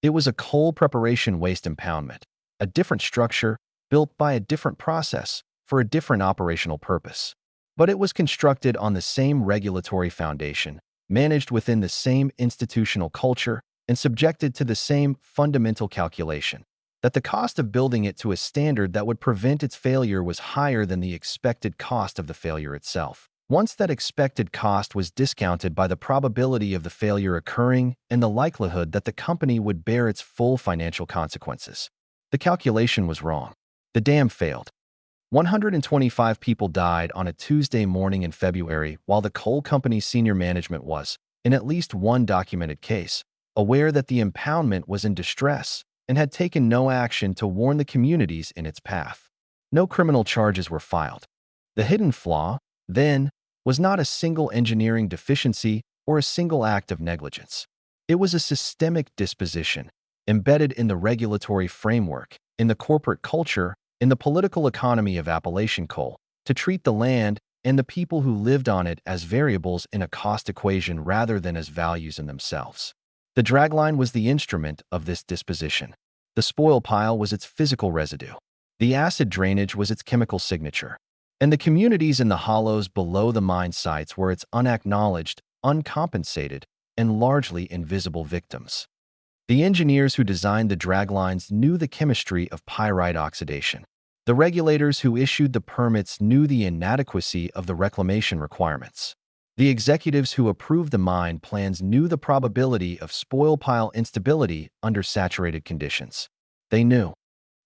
It was a coal preparation waste impoundment, a different structure built by a different process for a different operational purpose. But it was constructed on the same regulatory foundation, managed within the same institutional culture, and subjected to the same fundamental calculation, that the cost of building it to a standard that would prevent its failure was higher than the expected cost of the failure itself. Once that expected cost was discounted by the probability of the failure occurring and the likelihood that the company would bear its full financial consequences, the calculation was wrong. The dam failed. 125 people died on a Tuesday morning in February, while the coal company's senior management was, in at least one documented case, aware that the impoundment was in distress and had taken no action to warn the communities in its path. No criminal charges were filed. The hidden flaw, then, was not a single engineering deficiency or a single act of negligence. It was a systemic disposition, embedded in the regulatory framework, in the corporate culture, in the political economy of Appalachian coal, to treat the land and the people who lived on it as variables in a cost equation rather than as values in themselves. The dragline was the instrument of this disposition. The spoil pile was its physical residue. The acid drainage was its chemical signature. And the communities in the hollows below the mine sites were its unacknowledged, uncompensated, and largely invisible victims. The engineers who designed the draglines knew the chemistry of pyrite oxidation. The regulators who issued the permits knew the inadequacy of the reclamation requirements. The executives who approved the mine plans knew the probability of spoil pile instability under saturated conditions. They knew.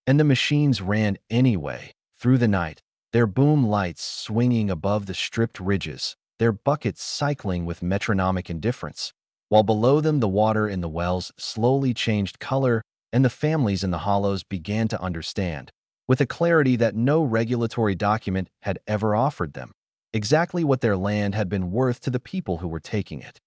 And the machines ran anyway, through the night, their boom lights swinging above the stripped ridges, their buckets cycling with metronomic indifference, while below them the water in the wells slowly changed color and the families in the hollows began to understand, with a clarity that no regulatory document had ever offered them, exactly what their land had been worth to the people who were taking it.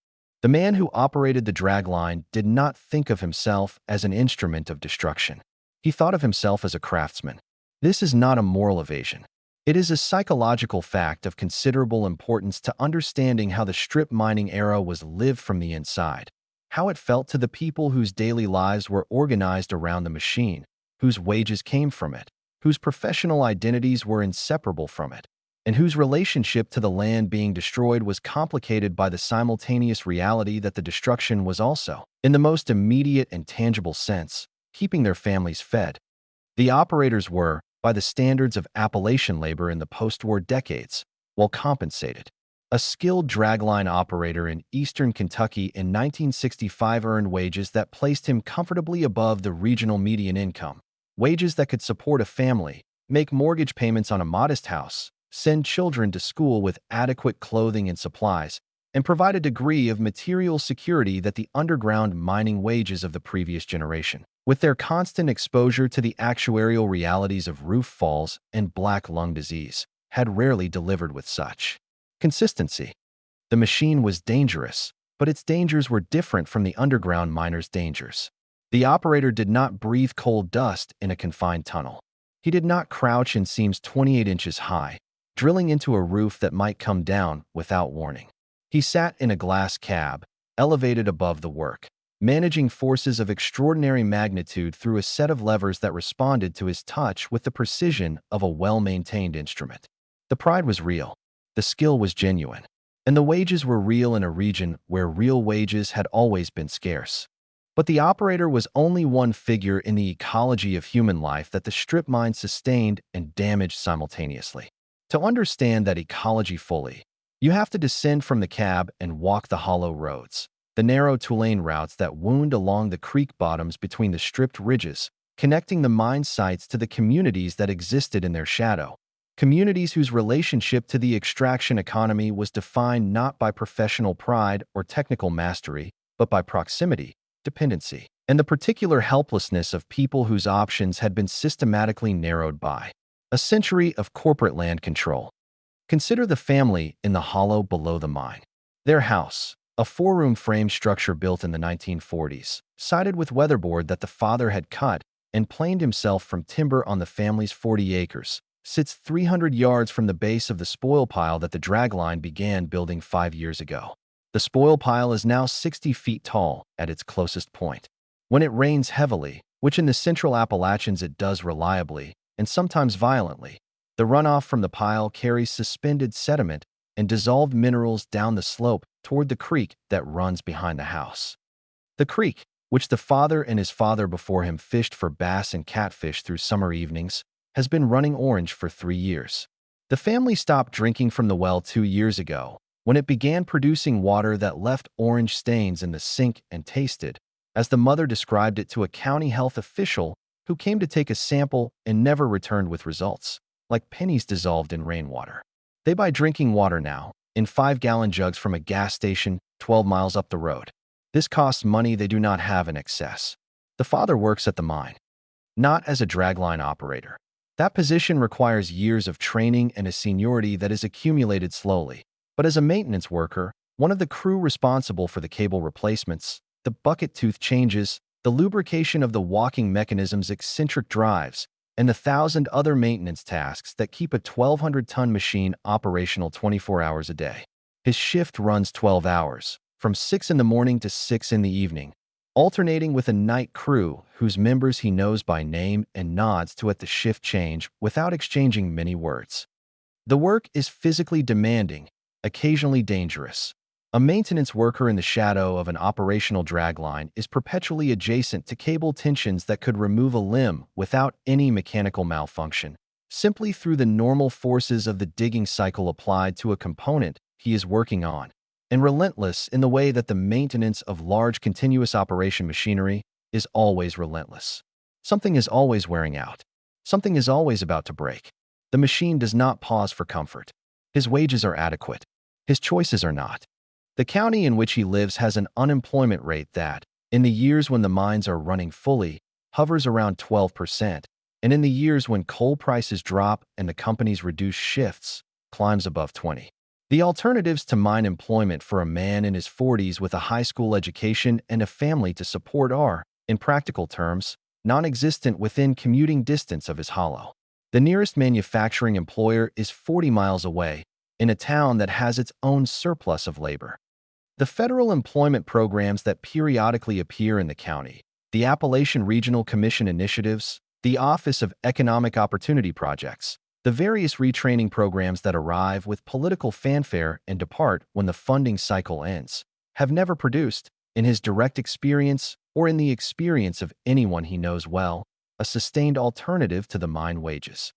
The man who operated the dragline did not think of himself as an instrument of destruction. He thought of himself as a craftsman. This is not a moral evasion. It is a psychological fact of considerable importance to understanding how the strip mining era was lived from the inside, how it felt to the people whose daily lives were organized around the machine, whose wages came from it, whose professional identities were inseparable from it, and whose relationship to the land being destroyed was complicated by the simultaneous reality that the destruction was also, in the most immediate and tangible sense, keeping their families fed. The operators were, by the standards of Appalachian labor in the post-war decades, well compensated. A skilled dragline operator in eastern Kentucky in 1965 earned wages that placed him comfortably above the regional median income, wages that could support a family, make mortgage payments on a modest house, send children to school with adequate clothing and supplies, and provide a degree of material security that the underground mining wages of the previous generation With their constant exposure to the actuarial realities of roof falls and black lung disease, had rarely delivered with such consistency. The machine was dangerous, but its dangers were different from the underground miner's dangers. The operator did not breathe coal dust in a confined tunnel. He did not crouch in seams 28 inches high, drilling into a roof that might come down without warning. He sat in a glass cab, elevated above the work, managing forces of extraordinary magnitude through a set of levers that responded to his touch with the precision of a well-maintained instrument. The pride was real, the skill was genuine, and the wages were real in a region where real wages had always been scarce. But the operator was only one figure in the ecology of human life that the strip mine sustained and damaged simultaneously. To understand that ecology fully, you have to descend from the cab and walk the hollow roads, the narrow two-lane routes that wound along the creek bottoms between the stripped ridges, connecting the mine sites to the communities that existed in their shadow. Communities whose relationship to the extraction economy was defined not by professional pride or technical mastery, but by proximity, dependency, and the particular helplessness of people whose options had been systematically narrowed by a century of corporate land control. Consider the family in the hollow below the mine. Their house, a four-room frame structure built in the 1940s, sided with weatherboard that the father had cut and planed himself from timber on the family's 40 acres, sits 300 yards from the base of the spoil pile that the Dragline began building 5 years ago. The spoil pile is now 60 feet tall at its closest point. When it rains heavily, which in the central Appalachians it does reliably and sometimes violently, the runoff from the pile carries suspended sediment and dissolved minerals down the slope toward the creek that runs behind the house. The creek, which the father and his father before him fished for bass and catfish through summer evenings, has been running orange for 3 years. The family stopped drinking from the well 2 years ago, when it began producing water that left orange stains in the sink and tasted, as the mother described it to a county health official who came to take a sample and never returned with results, like pennies dissolved in rainwater. They buy drinking water now, in 5-gallon jugs from a gas station 12 miles up the road. This costs money they do not have in excess. The father works at the mine, not as a dragline operator. That position requires years of training and a seniority that is accumulated slowly. But as a maintenance worker, one of the crew responsible for the cable replacements, the bucket tooth changes, the lubrication of the walking mechanism's eccentric drives, and the 1,000 other maintenance tasks that keep a 1,200-ton machine operational 24 hours a day. His shift runs 12 hours, from 6 in the morning to 6 in the evening, alternating with a night crew whose members he knows by name and nods to at the shift change without exchanging many words. The work is physically demanding, occasionally dangerous. A maintenance worker in the shadow of an operational dragline is perpetually adjacent to cable tensions that could remove a limb without any mechanical malfunction, simply through the normal forces of the digging cycle applied to a component he is working on, and relentless in the way that the maintenance of large continuous operation machinery is always relentless. Something is always wearing out. Something is always about to break. The machine does not pause for comfort. His wages are adequate. His choices are not. The county in which he lives has an unemployment rate that, in the years when the mines are running fully, hovers around 12%, and in the years when coal prices drop and the companies reduce shifts, climbs above 20%. The alternatives to mine employment for a man in his 40s with a high school education and a family to support are, in practical terms, non-existent within commuting distance of his hollow. The nearest manufacturing employer is 40 miles away, in a town that has its own surplus of labor. The federal employment programs that periodically appear in the county, the Appalachian Regional Commission initiatives, the Office of Economic Opportunity Projects, the various retraining programs that arrive with political fanfare and depart when the funding cycle ends, have never produced, in his direct experience or in the experience of anyone he knows well, a sustained alternative to the mine wages.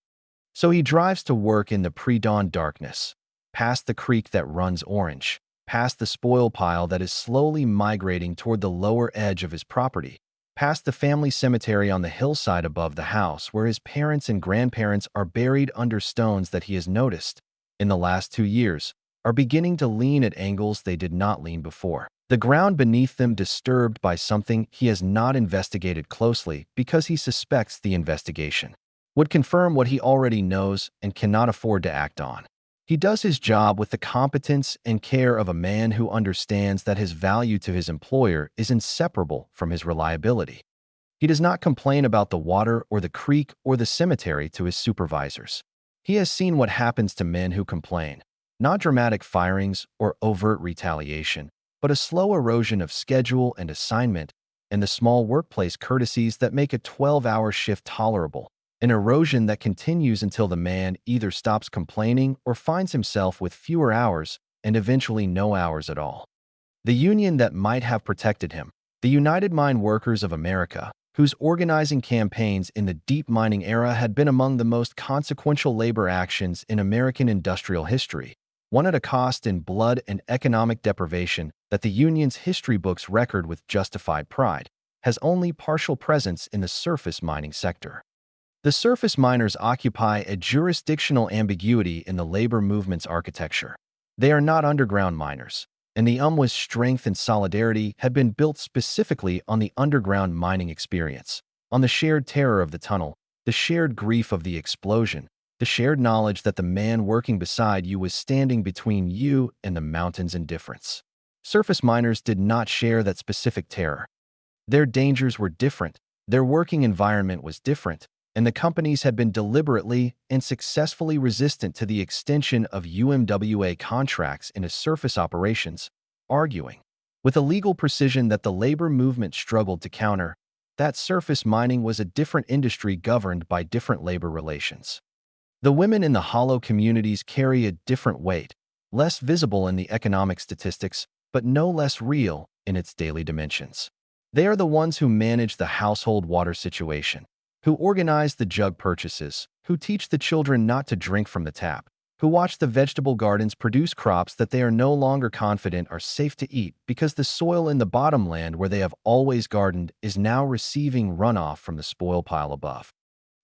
So he drives to work in the pre-dawn darkness, past the creek that runs orange, past the spoil pile that is slowly migrating toward the lower edge of his property, past the family cemetery on the hillside above the house where his parents and grandparents are buried under stones that he has noticed, in the last 2 years, are beginning to lean at angles they did not lean before. the ground beneath them disturbed by something he has not investigated closely because he suspects the investigation would confirm what he already knows and cannot afford to act on. He does his job with the competence and care of a man who understands that his value to his employer is inseparable from his reliability. He does not complain about the water or the creek or the cemetery to his supervisors. He has seen what happens to men who complain, not dramatic firings or overt retaliation, but a slow erosion of schedule and assignment and the small workplace courtesies that make a 12-hour shift tolerable, an erosion that continues until the man either stops complaining or finds himself with fewer hours and eventually no hours at all. The union that might have protected him, the United Mine Workers of America, whose organizing campaigns in the deep mining era had been among the most consequential labor actions in American industrial history, won at a cost in blood and economic deprivation that the union's history books record with justified pride, has only partial presence in the surface mining sector. The surface miners occupy a jurisdictional ambiguity in the labor movement's architecture. They are not underground miners, and the UMWA's strength and solidarity had been built specifically on the underground mining experience, on the shared terror of the tunnel, the shared grief of the explosion, the shared knowledge that the man working beside you was standing between you and the mountain's indifference. Surface miners did not share that specific terror. Their dangers were different, their working environment was different, and the companies had been deliberately and successfully resistant to the extension of UMWA contracts into surface operations, arguing, with a legal precision that the labor movement struggled to counter, that surface mining was a different industry governed by different labor relations. The women in the hollow communities carry a different weight, less visible in the economic statistics, but no less real in its daily dimensions. They are the ones who manage the household water situation, who organize the jug purchases, who teach the children not to drink from the tap, who watch the vegetable gardens produce crops that they are no longer confident are safe to eat because the soil in the bottomland where they have always gardened is now receiving runoff from the spoil pile above.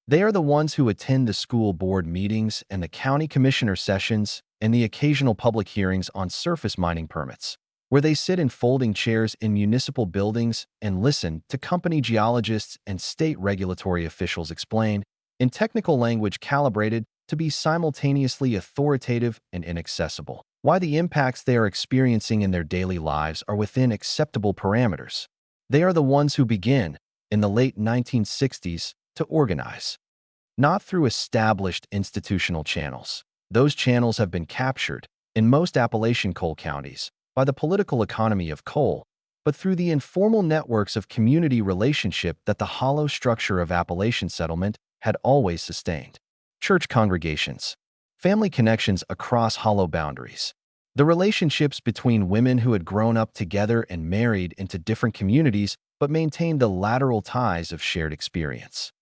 They are the ones who attend the school board meetings and the county commissioner sessions and the occasional public hearings on surface mining permits, where they sit in folding chairs in municipal buildings and listen to company geologists and state regulatory officials explain, in technical language calibrated to be simultaneously authoritative and inaccessible, why the impacts they are experiencing in their daily lives are within acceptable parameters. They are the ones who begin, in the late 1960s, to organize. Not through established institutional channels. Those channels have been captured, in most Appalachian coal counties, by the political economy of coal, but through the informal networks of community relationship that the hollow structure of Appalachian settlement had always sustained. Church congregations, family connections across hollow boundaries, the relationships between women who had grown up together and married into different communities but maintained the lateral ties of shared experience.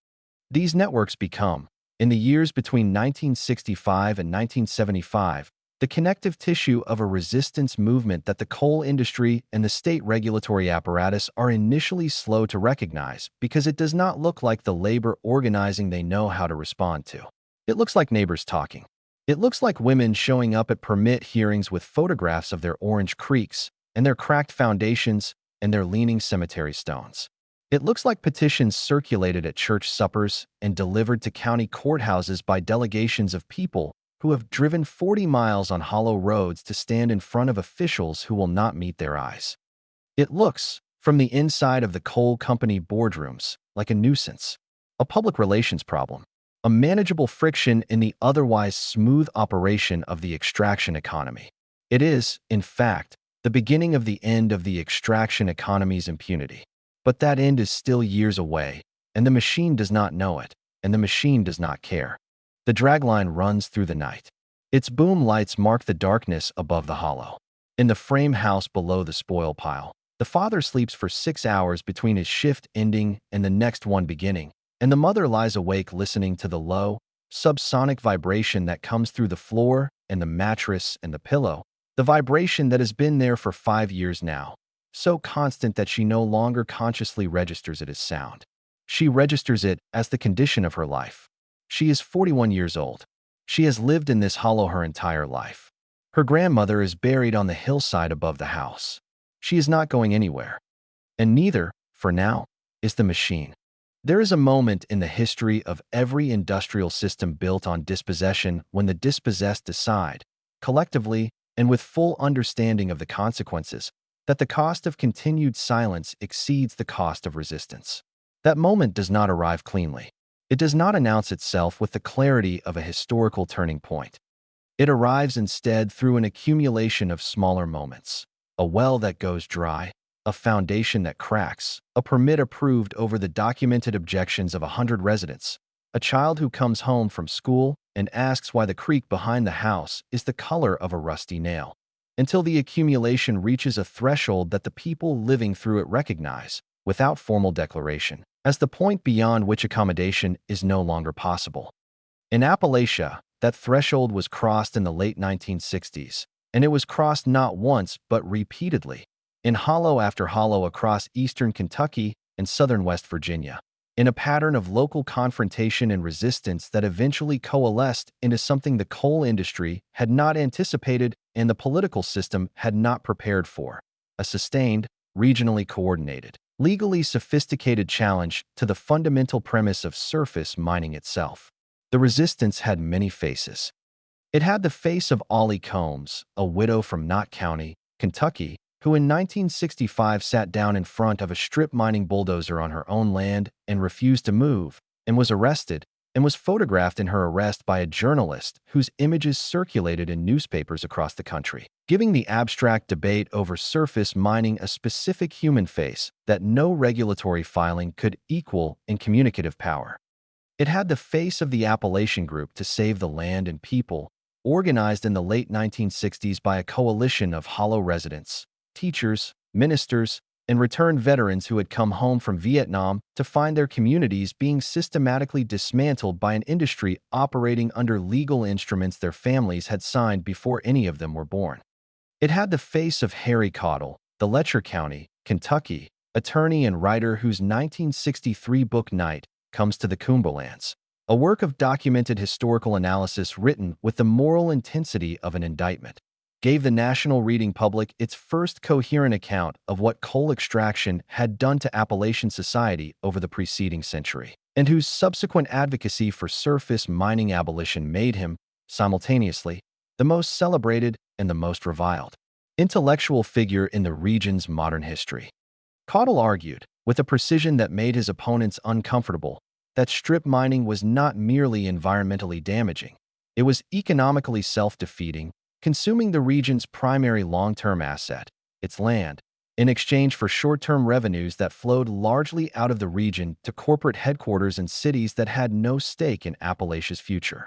These networks become, in the years between 1965 and 1975, the connective tissue of a resistance movement that the coal industry and the state regulatory apparatus are initially slow to recognize because it does not look like the labor organizing they know how to respond to. It looks like neighbors talking. It looks like women showing up at permit hearings with photographs of their orange creeks and their cracked foundations and their leaning cemetery stones. It looks like petitions circulated at church suppers and delivered to county courthouses by delegations of people who have driven 40 miles on hollow roads to stand in front of officials who will not meet their eyes. It looks, from the inside of the coal company boardrooms, like a nuisance, a public relations problem, a manageable friction in the otherwise smooth operation of the extraction economy. It is, in fact, the beginning of the end of the extraction economy's impunity. But that end is still years away, and the machine does not know it, and the machine does not care. The dragline runs through the night. Its boom lights mark the darkness above the hollow. In the frame house below the spoil pile, the father sleeps for 6 hours between his shift ending and the next one beginning, and the mother lies awake listening to the low, subsonic vibration that comes through the floor and the mattress and the pillow, the vibration that has been there for 5 years now, so constant that she no longer consciously registers it as sound. She registers it as the condition of her life. She is 41 years old. She has lived in this hollow her entire life. Her grandmother is buried on the hillside above the house. She is not going anywhere. And neither, for now, is the machine. There is a moment in the history of every industrial system built on dispossession when the dispossessed decide, collectively and with full understanding of the consequences, that the cost of continued silence exceeds the cost of resistance. That moment does not arrive cleanly. It does not announce itself with the clarity of a historical turning point. It arrives instead through an accumulation of smaller moments. A well that goes dry, a foundation that cracks, a permit approved over the documented objections of 100 residents, a child who comes home from school and asks why the creek behind the house is the color of a rusty nail, until the accumulation reaches a threshold that the people living through it recognize, without formal declaration, as the point beyond which accommodation is no longer possible. In Appalachia, that threshold was crossed in the late 1960s, and it was crossed not once but repeatedly, in hollow after hollow across eastern Kentucky and southern West Virginia, in a pattern of local confrontation and resistance that eventually coalesced into something the coal industry had not anticipated and the political system had not prepared for: a sustained, regionally coordinated, legally sophisticated challenge to the fundamental premise of surface mining itself. The resistance had many faces. It had the face of Ollie Combs, a widow from Knott County, Kentucky, who in 1965 sat down in front of a strip mining bulldozer on her own land and refused to move, and was arrested, and was photographed in her arrest by a journalist whose images circulated in newspapers across the country, giving the abstract debate over surface mining a specific human face that no regulatory filing could equal in communicative power. It had the face of the Appalachian Group to Save the Land and People, organized in the late 1960s by a coalition of hollow residents, teachers, ministers, and returned veterans who had come home from Vietnam to find their communities being systematically dismantled by an industry operating under legal instruments their families had signed before any of them were born. It had the face of Harry Caudill, the Letcher County, Kentucky, attorney and writer whose 1963 book Night Comes to the Cumberlands, a work of documented historical analysis written with the moral intensity of an indictment, gave the national reading public its first coherent account of what coal extraction had done to Appalachian society over the preceding century, and whose subsequent advocacy for surface mining abolition made him, simultaneously, the most celebrated and the most reviled intellectual figure in the region's modern history. Caudill argued, with a precision that made his opponents uncomfortable, that strip mining was not merely environmentally damaging, it was economically self-defeating, consuming the region's primary long-term asset, its land, in exchange for short-term revenues that flowed largely out of the region to corporate headquarters and cities that had no stake in Appalachia's future.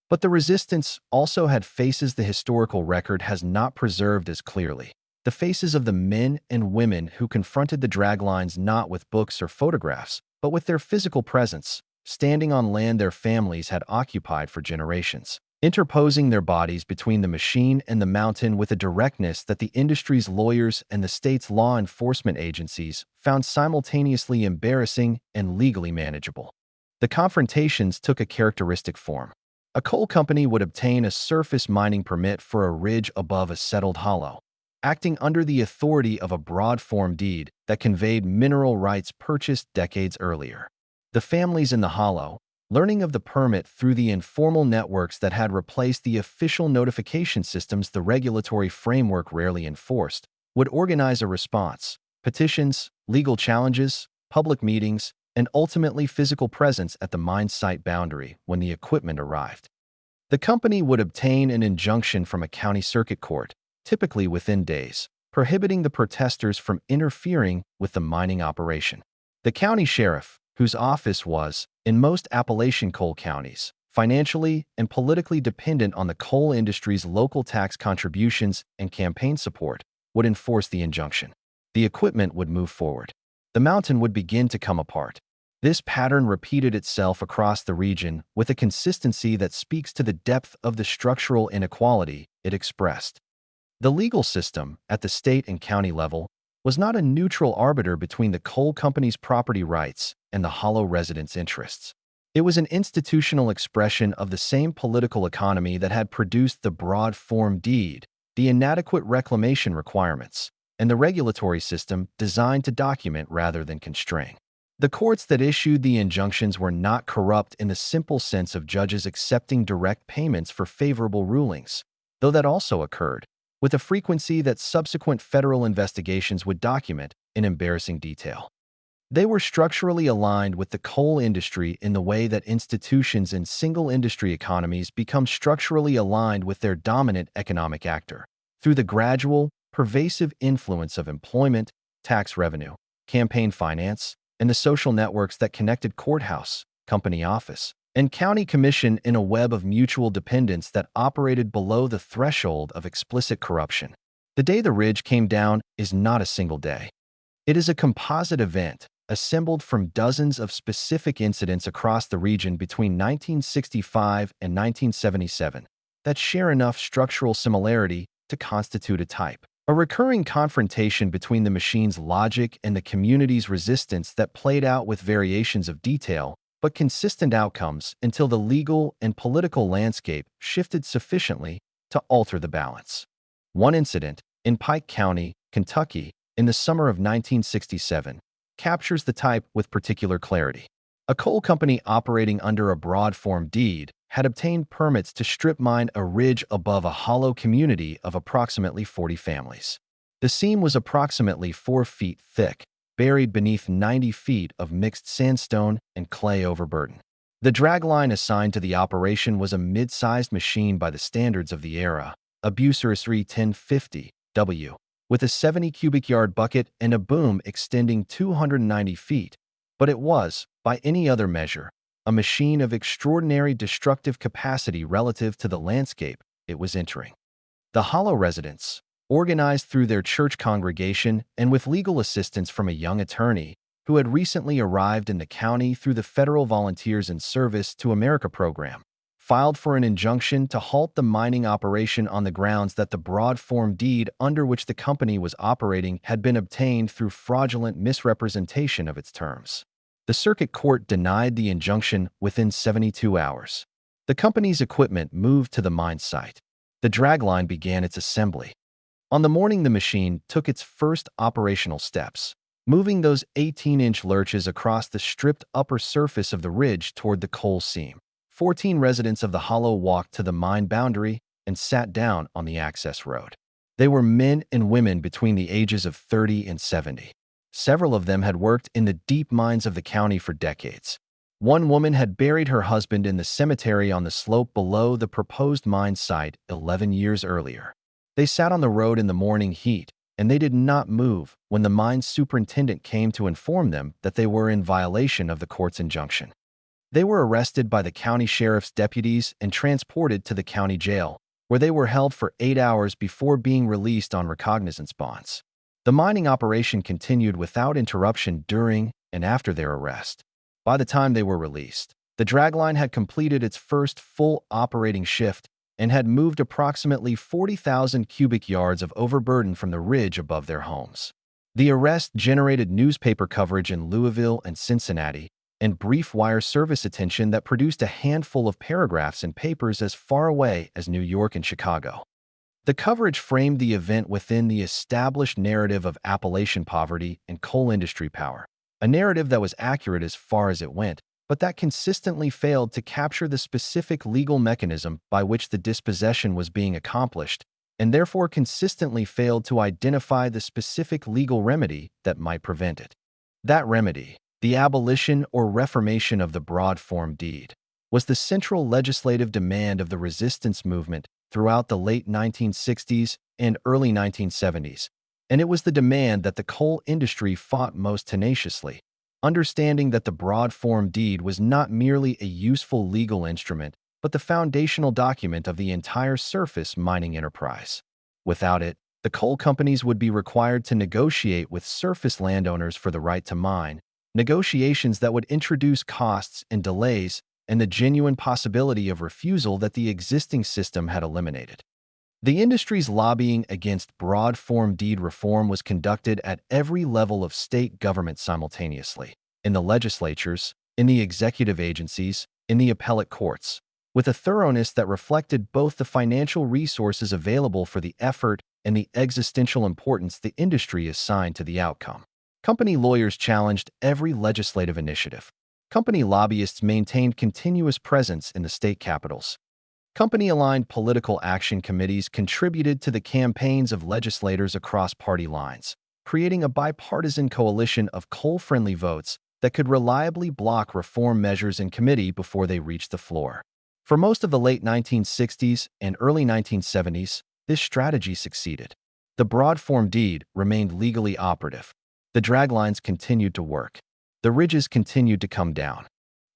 But the resistance also had faces the historical record has not preserved as clearly. The faces of the men and women who confronted the draglines not with books or photographs, but with their physical presence, standing on land their families had occupied for generations, interposing their bodies between the machine and the mountain with a directness that the industry's lawyers and the state's law enforcement agencies found simultaneously embarrassing and legally manageable. The confrontations took a characteristic form. A coal company would obtain a surface mining permit for a ridge above a settled hollow, acting under the authority of a broad-form deed that conveyed mineral rights purchased decades earlier. The families in the hollow, learning of the permit through the informal networks that had replaced the official notification systems the regulatory framework rarely enforced, would organize a response: petitions, legal challenges, public meetings, and ultimately physical presence at the mine site boundary when the equipment arrived. The company would obtain an injunction from a county circuit court, typically within days, prohibiting the protesters from interfering with the mining operation. The county sheriff, whose office was, in most Appalachian coal counties, financially and politically dependent on the coal industry's local tax contributions and campaign support, would enforce the injunction. The equipment would move forward. The mountain would begin to come apart. This pattern repeated itself across the region with a consistency that speaks to the depth of the structural inequality it expressed. The legal system, at the state and county level, was not a neutral arbiter between the coal company's property rights and the hollow residents' interests. It was an institutional expression of the same political economy that had produced the broad-form deed, the inadequate reclamation requirements, and the regulatory system designed to document rather than constrain. The courts that issued the injunctions were not corrupt in the simple sense of judges accepting direct payments for favorable rulings, though that also occurred, with a frequency that subsequent federal investigations would document in embarrassing detail. They were structurally aligned with the coal industry in the way that institutions in single industry economies become structurally aligned with their dominant economic actor, through the gradual, pervasive influence of employment, tax revenue, campaign finance, and the social networks that connected courthouse, company office, and county commission in a web of mutual dependence that operated below the threshold of explicit corruption. The day the ridge came down is not a single day. It is a composite event, assembled from dozens of specific incidents across the region between 1965 and 1977 that share enough structural similarity to constitute a type. A recurring confrontation between the machine's logic and the community's resistance that played out with variations of detail, but consistent outcomes until the legal and political landscape shifted sufficiently to alter the balance. One incident, in Pike County, Kentucky, in the summer of 1967, captures the type with particular clarity. A coal company operating under a broad-form deed had obtained permits to strip mine a ridge above a hollow community of approximately 40 families. The seam was approximately 4 feet thick, buried beneath 90 feet of mixed sandstone and clay overburden. The dragline assigned to the operation was a mid-sized machine by the standards of the era, a Bucyrus 1050W, with a 70 cubic yard bucket and a boom extending 290 feet, but it was, by any other measure, a machine of extraordinary destructive capacity relative to the landscape it was entering. The hollow residents, organized through their church congregation and with legal assistance from a young attorney who had recently arrived in the county through the Federal Volunteers in Service to America program, filed for an injunction to halt the mining operation on the grounds that the broad-form deed under which the company was operating had been obtained through fraudulent misrepresentation of its terms. The circuit court denied the injunction within 72 hours. The company's equipment moved to the mine site. The dragline began its assembly. On the morning the machine took its first operational steps, moving those 18-inch lurches across the stripped upper surface of the ridge toward the coal seam. 14 residents of the hollow walked to the mine boundary and sat down on the access road. They were men and women between the ages of 30 and 70. Several of them had worked in the deep mines of the county for decades. One woman had buried her husband in the cemetery on the slope below the proposed mine site 11 years earlier. They sat on the road in the morning heat, and they did not move when the mine superintendent came to inform them that they were in violation of the court's injunction. They were arrested by the county sheriff's deputies and transported to the county jail, where they were held for 8 hours before being released on recognizance bonds. The mining operation continued without interruption during and after their arrest. By the time they were released, the dragline had completed its first full operating shift and had moved approximately 40,000 cubic yards of overburden from the ridge above their homes. The arrest generated newspaper coverage in Louisville and Cincinnati, and brief wire service attention that produced a handful of paragraphs in papers as far away as New York and Chicago. The coverage framed the event within the established narrative of Appalachian poverty and coal industry power, a narrative that was accurate as far as it went, but that consistently failed to capture the specific legal mechanism by which the dispossession was being accomplished, and therefore consistently failed to identify the specific legal remedy that might prevent it. That remedy, the abolition or reformation of the broad-form deed, was the central legislative demand of the resistance movement throughout the late 1960s and early 1970s, and it was the demand that the coal industry fought most tenaciously, understanding that the broad-form deed was not merely a useful legal instrument, but the foundational document of the entire surface mining enterprise. Without it, the coal companies would be required to negotiate with surface landowners for the right to mine, negotiations that would introduce costs and delays and the genuine possibility of refusal that the existing system had eliminated. The industry's lobbying against broad-form deed reform was conducted at every level of state government simultaneously, in the legislatures, in the executive agencies, in the appellate courts, with a thoroughness that reflected both the financial resources available for the effort and the existential importance the industry assigned to the outcome. Company lawyers challenged every legislative initiative. Company lobbyists maintained continuous presence in the state capitals. Company-aligned political action committees contributed to the campaigns of legislators across party lines, creating a bipartisan coalition of coal-friendly votes that could reliably block reform measures in committee before they reached the floor. For most of the late 1960s and early 1970s, this strategy succeeded. The broad-form deed remained legally operative. The draglines continued to work. The ridges continued to come down.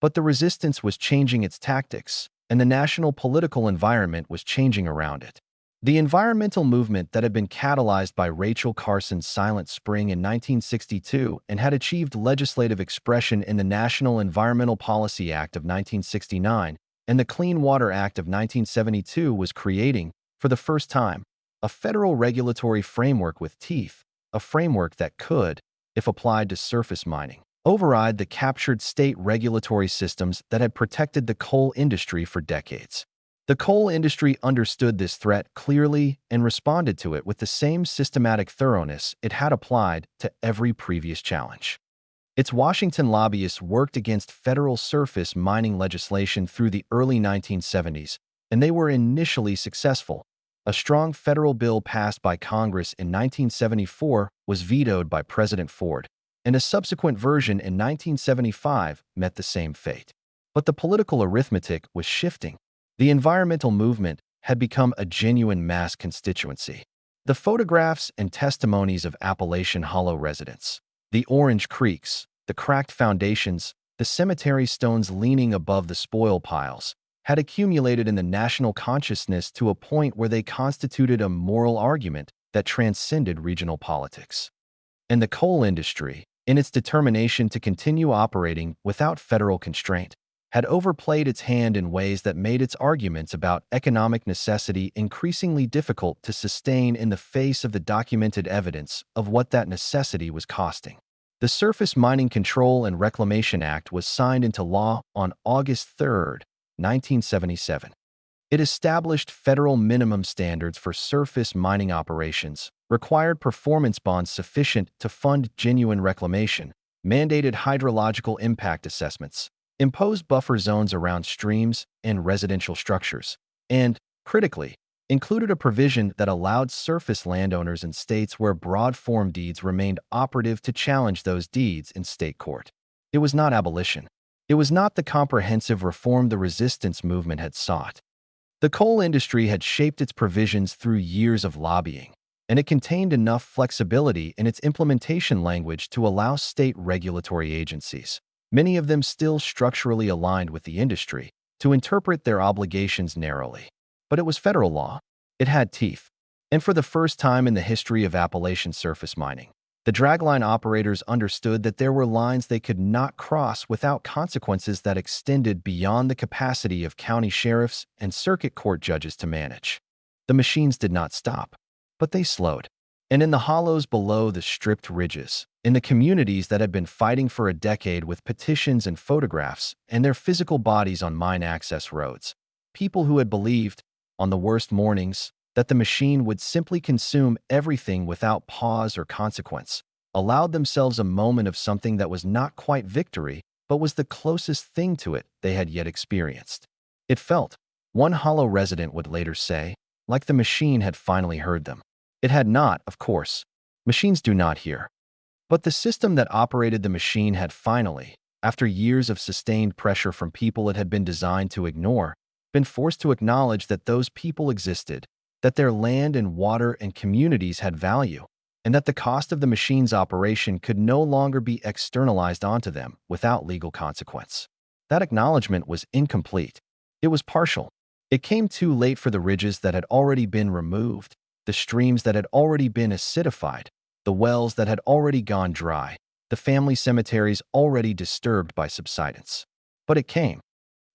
But the resistance was changing its tactics, and the national political environment was changing around it. The environmental movement that had been catalyzed by Rachel Carson's Silent Spring in 1962 and had achieved legislative expression in the National Environmental Policy Act of 1969 and the Clean Water Act of 1972 was creating, for the first time, a federal regulatory framework with teeth, a framework that could, if applied to surface mining, override the captured state regulatory systems that had protected the coal industry for decades. The coal industry understood this threat clearly and responded to it with the same systematic thoroughness it had applied to every previous challenge. Its Washington lobbyists worked against federal surface mining legislation through the early 1970s, and they were initially successful. A strong federal bill passed by Congress in 1974 was vetoed by President Ford, and a subsequent version in 1975 met the same fate. But the political arithmetic was shifting. The environmental movement had become a genuine mass constituency. The photographs and testimonies of Appalachian Hollow residents, the orange creeks, the cracked foundations, the cemetery stones leaning above the spoil piles, had accumulated in the national consciousness to a point where they constituted a moral argument that transcended regional politics. And the coal industry, in its determination to continue operating without federal constraint, had overplayed its hand in ways that made its arguments about economic necessity increasingly difficult to sustain in the face of the documented evidence of what that necessity was costing. The Surface Mining Control and Reclamation Act was signed into law on August 3, 1977. It established federal minimum standards for surface mining operations, required performance bonds sufficient to fund genuine reclamation, mandated hydrological impact assessments, imposed buffer zones around streams and residential structures, and, critically, included a provision that allowed surface landowners in states where broad-form deeds remained operative to challenge those deeds in state court. It was not abolition. It was not the comprehensive reform the resistance movement had sought. The coal industry had shaped its provisions through years of lobbying, and it contained enough flexibility in its implementation language to allow state regulatory agencies, many of them still structurally aligned with the industry, to interpret their obligations narrowly. But it was federal law. It had teeth. And for the first time in the history of Appalachian surface mining, the dragline operators understood that there were lines they could not cross without consequences that extended beyond the capacity of county sheriffs and circuit court judges to manage. The machines did not stop, but they slowed. And in the hollows below the stripped ridges, in the communities that had been fighting for a decade with petitions and photographs and their physical bodies on mine access roads, people who had believed, on the worst mornings, that the machine would simply consume everything without pause or consequence, allowed themselves a moment of something that was not quite victory, but was the closest thing to it they had yet experienced. It felt, one hollow resident would later say, like the machine had finally heard them. It had not, of course. Machines do not hear. But the system that operated the machine had finally, after years of sustained pressure from people it had been designed to ignore, been forced to acknowledge that those people existed, that their land and water and communities had value, and that the cost of the machine's operation could no longer be externalized onto them without legal consequence. That acknowledgement was incomplete. It was partial. It came too late for the ridges that had already been removed, the streams that had already been acidified, the wells that had already gone dry, the family cemeteries already disturbed by subsidence. But it came.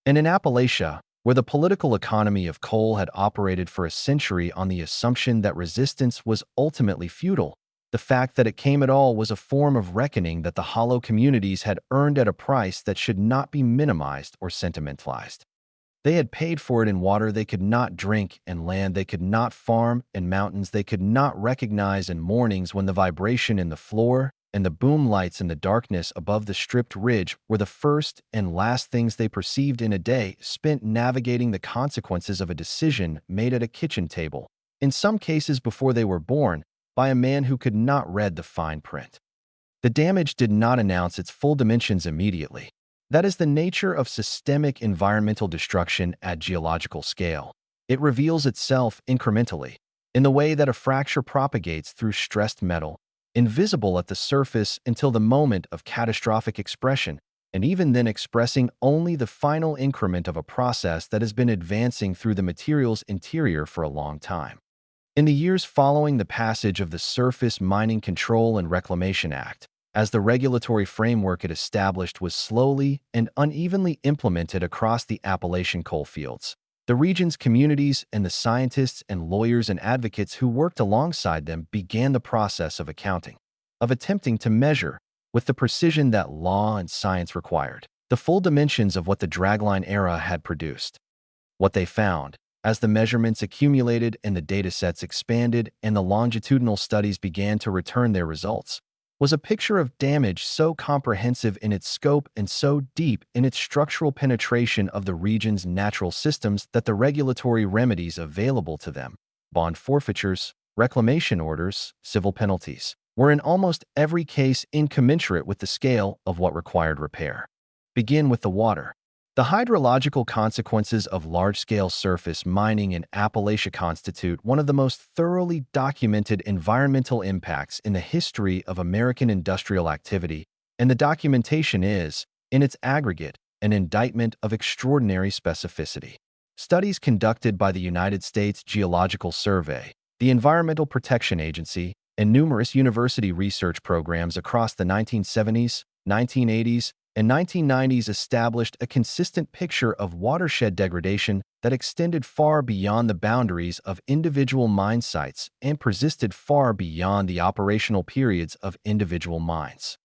And in Appalachia, where the political economy of coal had operated for a century on the assumption that resistance was ultimately futile, the fact that it came at all was a form of reckoning that the hollow communities had earned at a price that should not be minimized or sentimentalized. They had paid for it in water they could not drink, and land they could not farm, and mountains they could not recognize, and mornings when the vibration in the floor and the boom lights in the darkness above the stripped ridge were the first and last things they perceived in a day spent navigating the consequences of a decision made at a kitchen table, in some cases before they were born, by a man who could not read the fine print. The damage did not announce its full dimensions immediately. That is the nature of systemic environmental destruction at geological scale. It reveals itself incrementally, in the way that a fracture propagates through stressed metal, invisible at the surface until the moment of catastrophic expression, and even then expressing only the final increment of a process that has been advancing through the material's interior for a long time. In the years following the passage of the Surface Mining Control and Reclamation Act, as the regulatory framework it established was slowly and unevenly implemented across the Appalachian coal fields, the region's communities and the scientists and lawyers and advocates who worked alongside them began the process of accounting, of attempting to measure, with the precision that law and science required, the full dimensions of what the Dragline era had produced. What they found, as the measurements accumulated and the datasets expanded and the longitudinal studies began to return their results, was a picture of damage so comprehensive in its scope and so deep in its structural penetration of the region's natural systems that the regulatory remedies available to them, bond forfeitures, reclamation orders, civil penalties, were in almost every case incommensurate with the scale of what required repair. Begin with the water. The hydrological consequences of large-scale surface mining in Appalachia constitute one of the most thoroughly documented environmental impacts in the history of American industrial activity, and the documentation is, in its aggregate, an indictment of extraordinary specificity. Studies conducted by the United States Geological Survey, the Environmental Protection Agency, and numerous university research programs across the 1970s, 1980s, and 1990s established a consistent picture of watershed degradation that extended far beyond the boundaries of individual mine sites and persisted far beyond the operational periods of individual mines.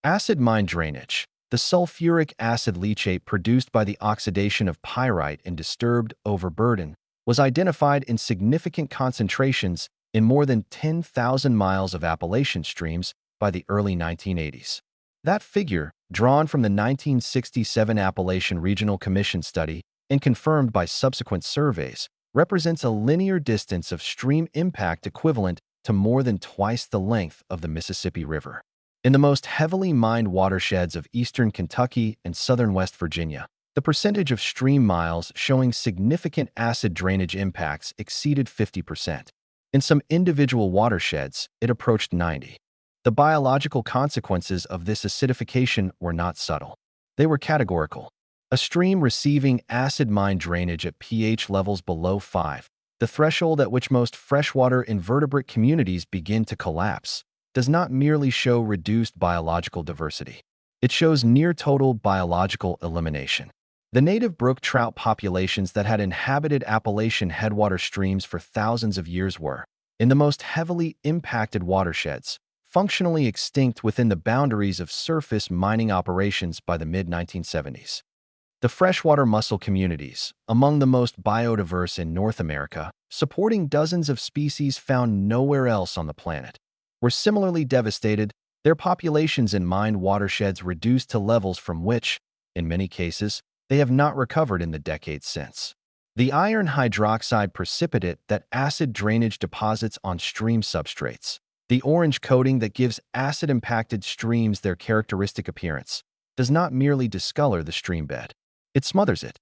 Acid mine drainage. The sulfuric acid leachate produced by the oxidation of pyrite in disturbed overburden was identified in significant concentrations in more than 10,000 miles of Appalachian streams by the early 1980s. That figure, drawn from the 1967 Appalachian Regional Commission study and confirmed by subsequent surveys, represents a linear distance of stream impact equivalent to more than twice the length of the Mississippi River. In the most heavily mined watersheds of eastern Kentucky and southern West Virginia, the percentage of stream miles showing significant acid drainage impacts exceeded 50%. In some individual watersheds, it approached 90%. The biological consequences of this acidification were not subtle. They were categorical. A stream receiving acid mine drainage at pH levels below 5, the threshold at which most freshwater invertebrate communities begin to collapse, does not merely show reduced biological diversity. It shows near-total biological elimination. The native brook trout populations that had inhabited Appalachian headwater streams for thousands of years were, in the most heavily impacted watersheds, functionally extinct within the boundaries of surface mining operations by the mid-1970s. The freshwater mussel communities, among the most biodiverse in North America, supporting dozens of species found nowhere else on the planet, were similarly devastated, their populations in mined watersheds reduced to levels from which, in many cases, they have not recovered in the decades since. The iron hydroxide precipitate that acid drainage deposits on stream substrates, the orange coating that gives acid-impacted streams their characteristic appearance, does not merely discolor the streambed. It smothers it.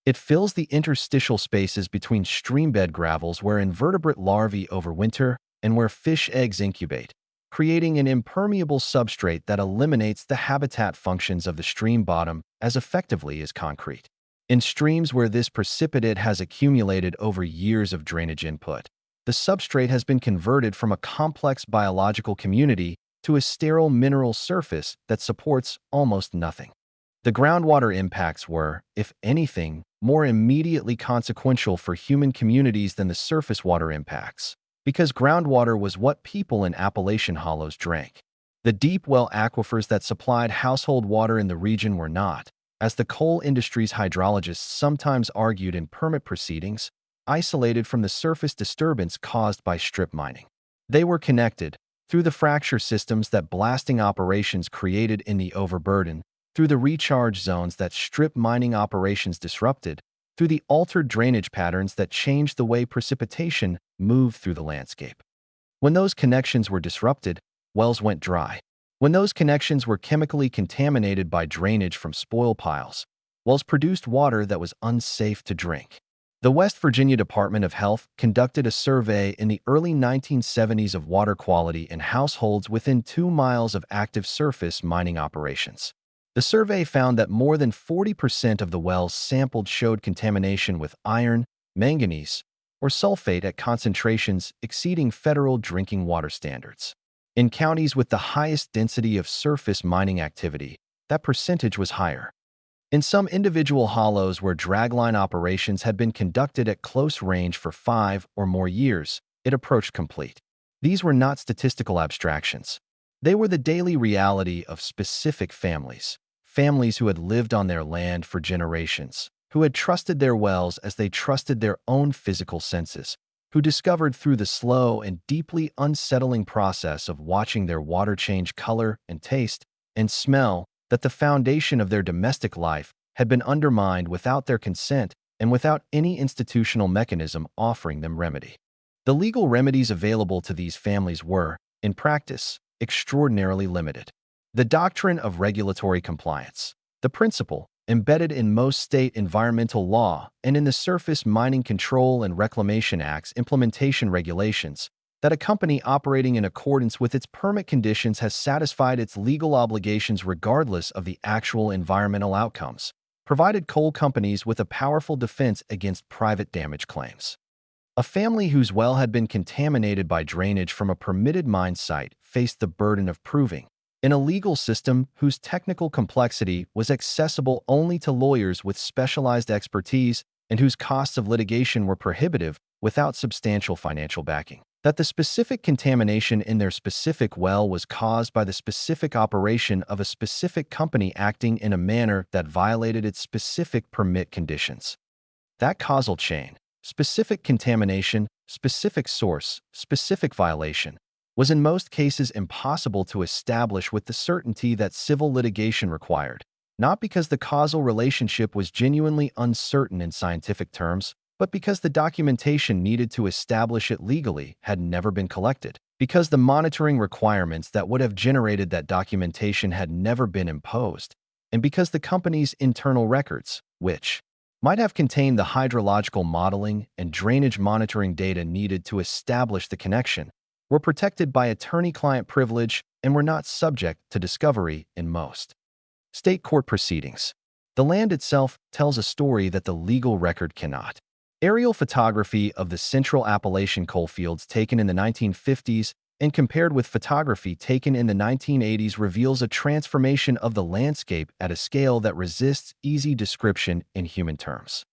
It fills the interstitial spaces between streambed gravels where invertebrate larvae overwinter and where fish eggs incubate, creating an impermeable substrate that eliminates the habitat functions of the stream bottom as effectively as concrete. In streams where this precipitate has accumulated over years of drainage input, the substrate has been converted from a complex biological community to a sterile mineral surface that supports almost nothing. The groundwater impacts were, if anything, more immediately consequential for human communities than the surface water impacts, because groundwater was what people in Appalachian hollows drank. The deep well aquifers that supplied household water in the region were not, as the coal industry's hydrologists sometimes argued in permit proceedings, isolated from the surface disturbance caused by strip mining. They were connected, through the fracture systems that blasting operations created in the overburden, through the recharge zones that strip mining operations disrupted, through the altered drainage patterns that changed the way precipitation moved through the landscape. When those connections were disrupted, wells went dry. When those connections were chemically contaminated by drainage from spoil piles, wells produced water that was unsafe to drink. The West Virginia Department of Health conducted a survey in the early 1970s of water quality in households within 2 miles of active surface mining operations. The survey found that more than 40% of the wells sampled showed contamination with iron, manganese, or sulfate at concentrations exceeding federal drinking water standards. In counties with the highest density of surface mining activity, that percentage was higher. In some individual hollows where dragline operations had been conducted at close range for 5 or more years, it approached complete. These were not statistical abstractions. They were the daily reality of specific families, families who had lived on their land for generations, who had trusted their wells as they trusted their own physical senses, who discovered through the slow and deeply unsettling process of watching their water change color and taste and smell that the foundation of their domestic life had been undermined without their consent and without any institutional mechanism offering them remedy. The legal remedies available to these families were, in practice, extraordinarily limited. The doctrine of regulatory compliance, the principle, embedded in most state environmental law and in the Surface Mining Control and Reclamation Act's implementation regulations, that a company operating in accordance with its permit conditions has satisfied its legal obligations regardless of the actual environmental outcomes, provided coal companies with a powerful defense against private damage claims. A family whose well had been contaminated by drainage from a permitted mine site faced the burden of proving, in a legal system whose technical complexity was accessible only to lawyers with specialized expertise and whose costs of litigation were prohibitive without substantial financial backing, that the specific contamination in their specific well was caused by the specific operation of a specific company acting in a manner that violated its specific permit conditions. That causal chain, specific contamination, specific source, specific violation, was in most cases impossible to establish with the certainty that civil litigation required, not because the causal relationship was genuinely uncertain in scientific terms, but because the documentation needed to establish it legally had never been collected, because the monitoring requirements that would have generated that documentation had never been imposed, and because the company's internal records, which might have contained the hydrological modeling and drainage monitoring data needed to establish the connection, were protected by attorney-client privilege and were not subject to discovery in most state court proceedings. The land itself tells a story that the legal record cannot. Aerial photography of the central Appalachian coalfields taken in the 1950s and compared with photography taken in the 1980s reveals a transformation of the landscape at a scale that resists easy description in human terms.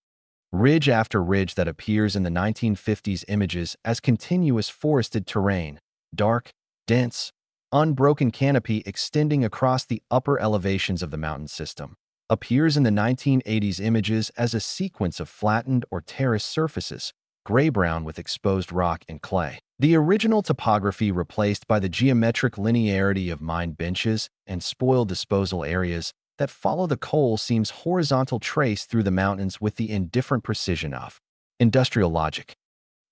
Ridge after ridge that appears in the 1950s images as continuous forested terrain, dark, dense, unbroken canopy extending across the upper elevations of the mountain system, appears in the 1980s images as a sequence of flattened or terraced surfaces, gray-brown with exposed rock and clay. The original topography replaced by the geometric linearity of mine benches and spoil disposal areas that follow the coal seems horizontal trace through the mountains with the indifferent precision of industrial logic.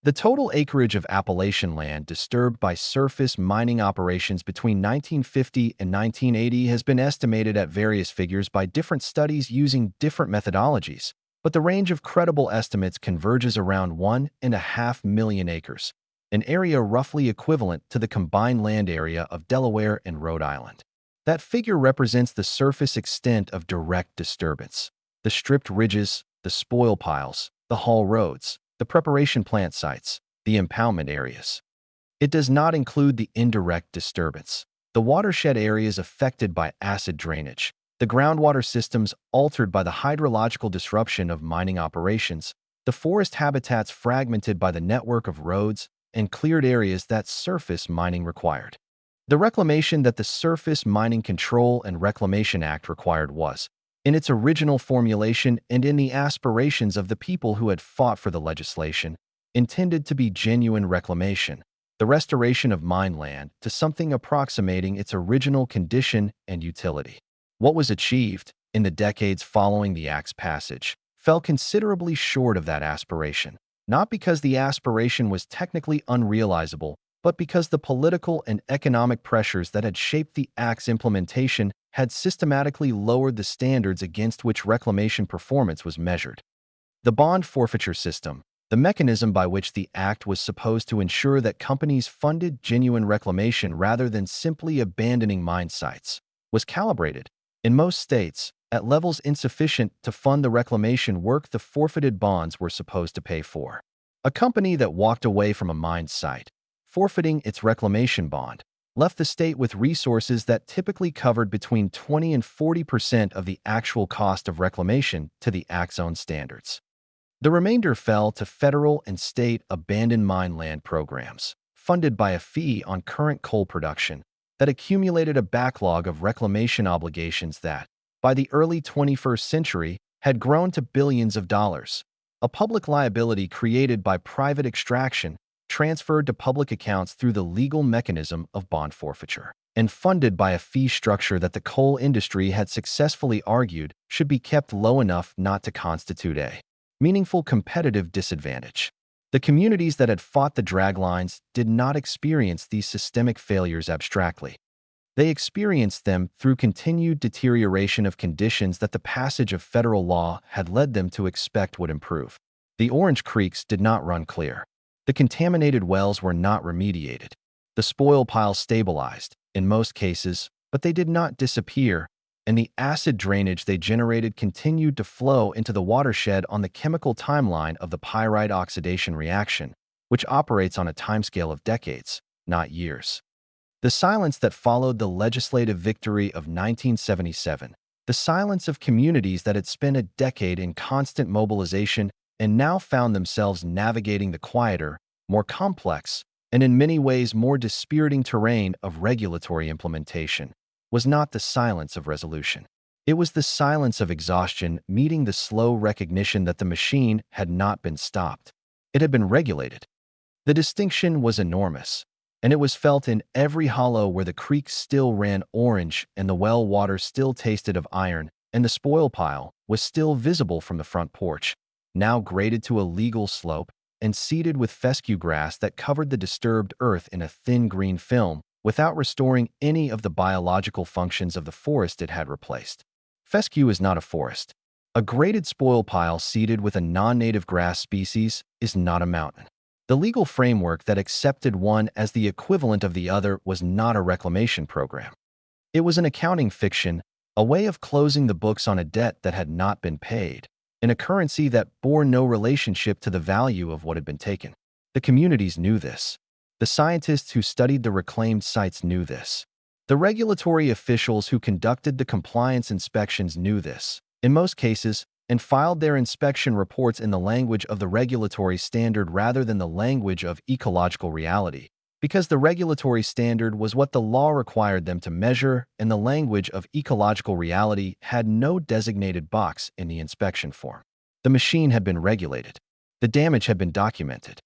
The total acreage of Appalachian land disturbed by surface mining operations between 1950 and 1980 has been estimated at various figures by different studies using different methodologies, but the range of credible estimates converges around 1.5 million acres, an area roughly equivalent to the combined land area of Delaware and Rhode Island. That figure represents the surface extent of direct disturbance, the stripped ridges, the spoil piles, the haul roads, the preparation plant sites, the impoundment areas. It does not include the indirect disturbance, the watershed areas affected by acid drainage, the groundwater systems altered by the hydrological disruption of mining operations, the forest habitats fragmented by the network of roads and cleared areas that surface mining required. The reclamation that the Surface Mining Control and Reclamation Act required was, in its original formulation and in the aspirations of the people who had fought for the legislation, intended to be genuine reclamation, the restoration of mine land to something approximating its original condition and utility. What was achieved in the decades following the Act's passage fell considerably short of that aspiration, not because the aspiration was technically unrealizable, but because the political and economic pressures that had shaped the Act's implementation had systematically lowered the standards against which reclamation performance was measured. The bond forfeiture system, the mechanism by which the Act was supposed to ensure that companies funded genuine reclamation rather than simply abandoning mine sites, was calibrated, in most states, at levels insufficient to fund the reclamation work the forfeited bonds were supposed to pay for. A company that walked away from a mine site, forfeiting its reclamation bond, left the state with resources that typically covered between 20 and 40% of the actual cost of reclamation to the Act's own standards. The remainder fell to federal and state abandoned mine land programs, funded by a fee on current coal production, that accumulated a backlog of reclamation obligations that, by the early 21st century, had grown to billions of dollars. A public liability created by private extraction, transferred to public accounts through the legal mechanism of bond forfeiture, and funded by a fee structure that the coal industry had successfully argued should be kept low enough not to constitute a meaningful competitive disadvantage. The communities that had fought the draglines did not experience these systemic failures abstractly. They experienced them through continued deterioration of conditions that the passage of federal law had led them to expect would improve. The Orange Creeks did not run clear. The contaminated wells were not remediated. The spoil piles stabilized, in most cases, but they did not disappear, and the acid drainage they generated continued to flow into the watershed on the chemical timeline of the pyrite oxidation reaction, which operates on a timescale of decades, not years. The silence that followed the legislative victory of 1977, the silence of communities that had spent a decade in constant mobilization and now found themselves navigating the quieter, more complex, and in many ways more dispiriting terrain of regulatory implementation, was not the silence of resolution. It was the silence of exhaustion meeting the slow recognition that the machine had not been stopped. It had been regulated. The distinction was enormous, and it was felt in every hollow where the creek still ran orange and the well water still tasted of iron, and the spoil pile was still visible from the front porch, now graded to a legal slope and seeded with fescue grass that covered the disturbed earth in a thin green film, without restoring any of the biological functions of the forest it had replaced. Fescue is not a forest. A graded spoil pile seeded with a non-native grass species is not a mountain. The legal framework that accepted one as the equivalent of the other was not a reclamation program. It was an accounting fiction, a way of closing the books on a debt that had not been paid, in a currency that bore no relationship to the value of what had been taken. The communities knew this. The scientists who studied the reclaimed sites knew this. The regulatory officials who conducted the compliance inspections knew this, in most cases, and filed their inspection reports in the language of the regulatory standard rather than the language of ecological reality, because the regulatory standard was what the law required them to measure, and the language of ecological reality had no designated box in the inspection form. The machine had been regulated. The damage had been documented.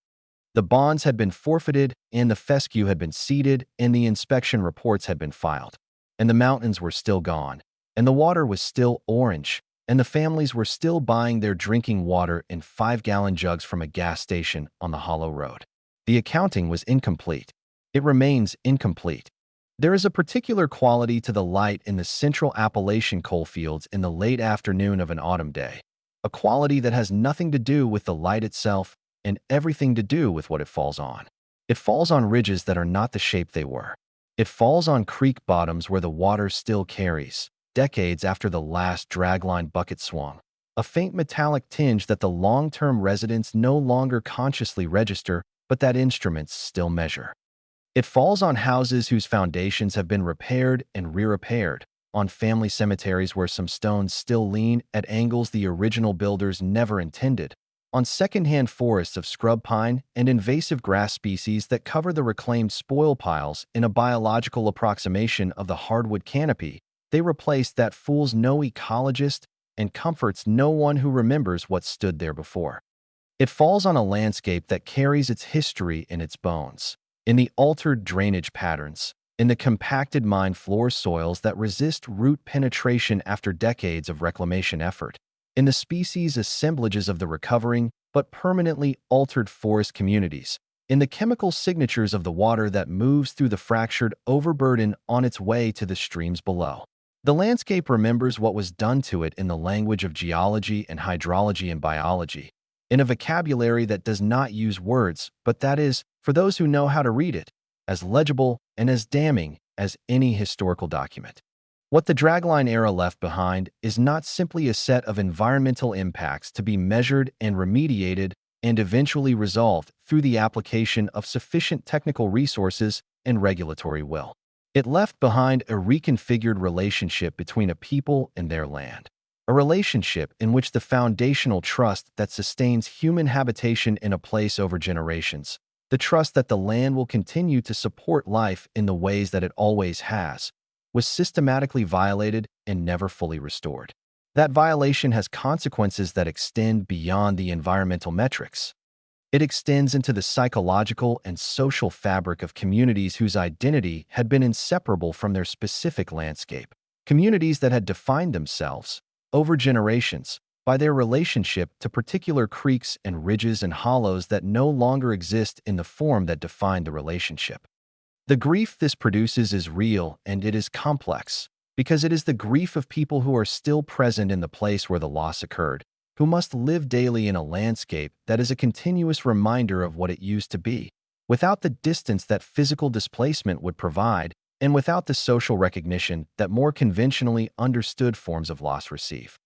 The bonds had been forfeited, and the fescue had been seeded, and the inspection reports had been filed. And the mountains were still gone, and the water was still orange, and the families were still buying their drinking water in 5-gallon jugs from a gas station on the hollow road. The accounting was incomplete. It remains incomplete. There is a particular quality to the light in the central Appalachian coalfields in the late afternoon of an autumn day, a quality that has nothing to do with the light itself and everything to do with what it falls on. It falls on ridges that are not the shape they were. It falls on creek bottoms where the water still carries, decades after the last dragline bucket swung, a faint metallic tinge that the long-term residents no longer consciously register, but that instruments still measure. It falls on houses whose foundations have been repaired and re-repaired, on family cemeteries where some stones still lean at angles the original builders never intended, on second-hand forests of scrub pine and invasive grass species that cover the reclaimed spoil piles in a biological approximation of the hardwood canopy. They replaced that fools no ecologist and comforts no one who remembers what stood there before. It falls on a landscape that carries its history in its bones, in the altered drainage patterns, in the compacted mine floor soils that resist root penetration after decades of reclamation effort, in the species assemblages of the recovering but permanently altered forest communities, in the chemical signatures of the water that moves through the fractured overburden on its way to the streams below. The landscape remembers what was done to it in the language of geology and hydrology and biology, in a vocabulary that does not use words, but that is, for those who know how to read it, as legible and as damning as any historical document. What the Dragline era left behind is not simply a set of environmental impacts to be measured and remediated and eventually resolved through the application of sufficient technical resources and regulatory will. It left behind a reconfigured relationship between a people and their land, a relationship in which the foundational trust that sustains human habitation in a place over generations, the trust that the land will continue to support life in the ways that it always has, was systematically violated and never fully restored. That violation has consequences that extend beyond the environmental metrics. It extends into the psychological and social fabric of communities whose identity had been inseparable from their specific landscape, communities that had defined themselves, over generations, by their relationship to particular creeks and ridges and hollows that no longer exist in the form that defined the relationship. The grief this produces is real and it is complex, because it is the grief of people who are still present in the place where the loss occurred, who must live daily in a landscape that is a continuous reminder of what it used to be, without the distance that physical displacement would provide, and without the social recognition that more conventionally understood forms of loss receive.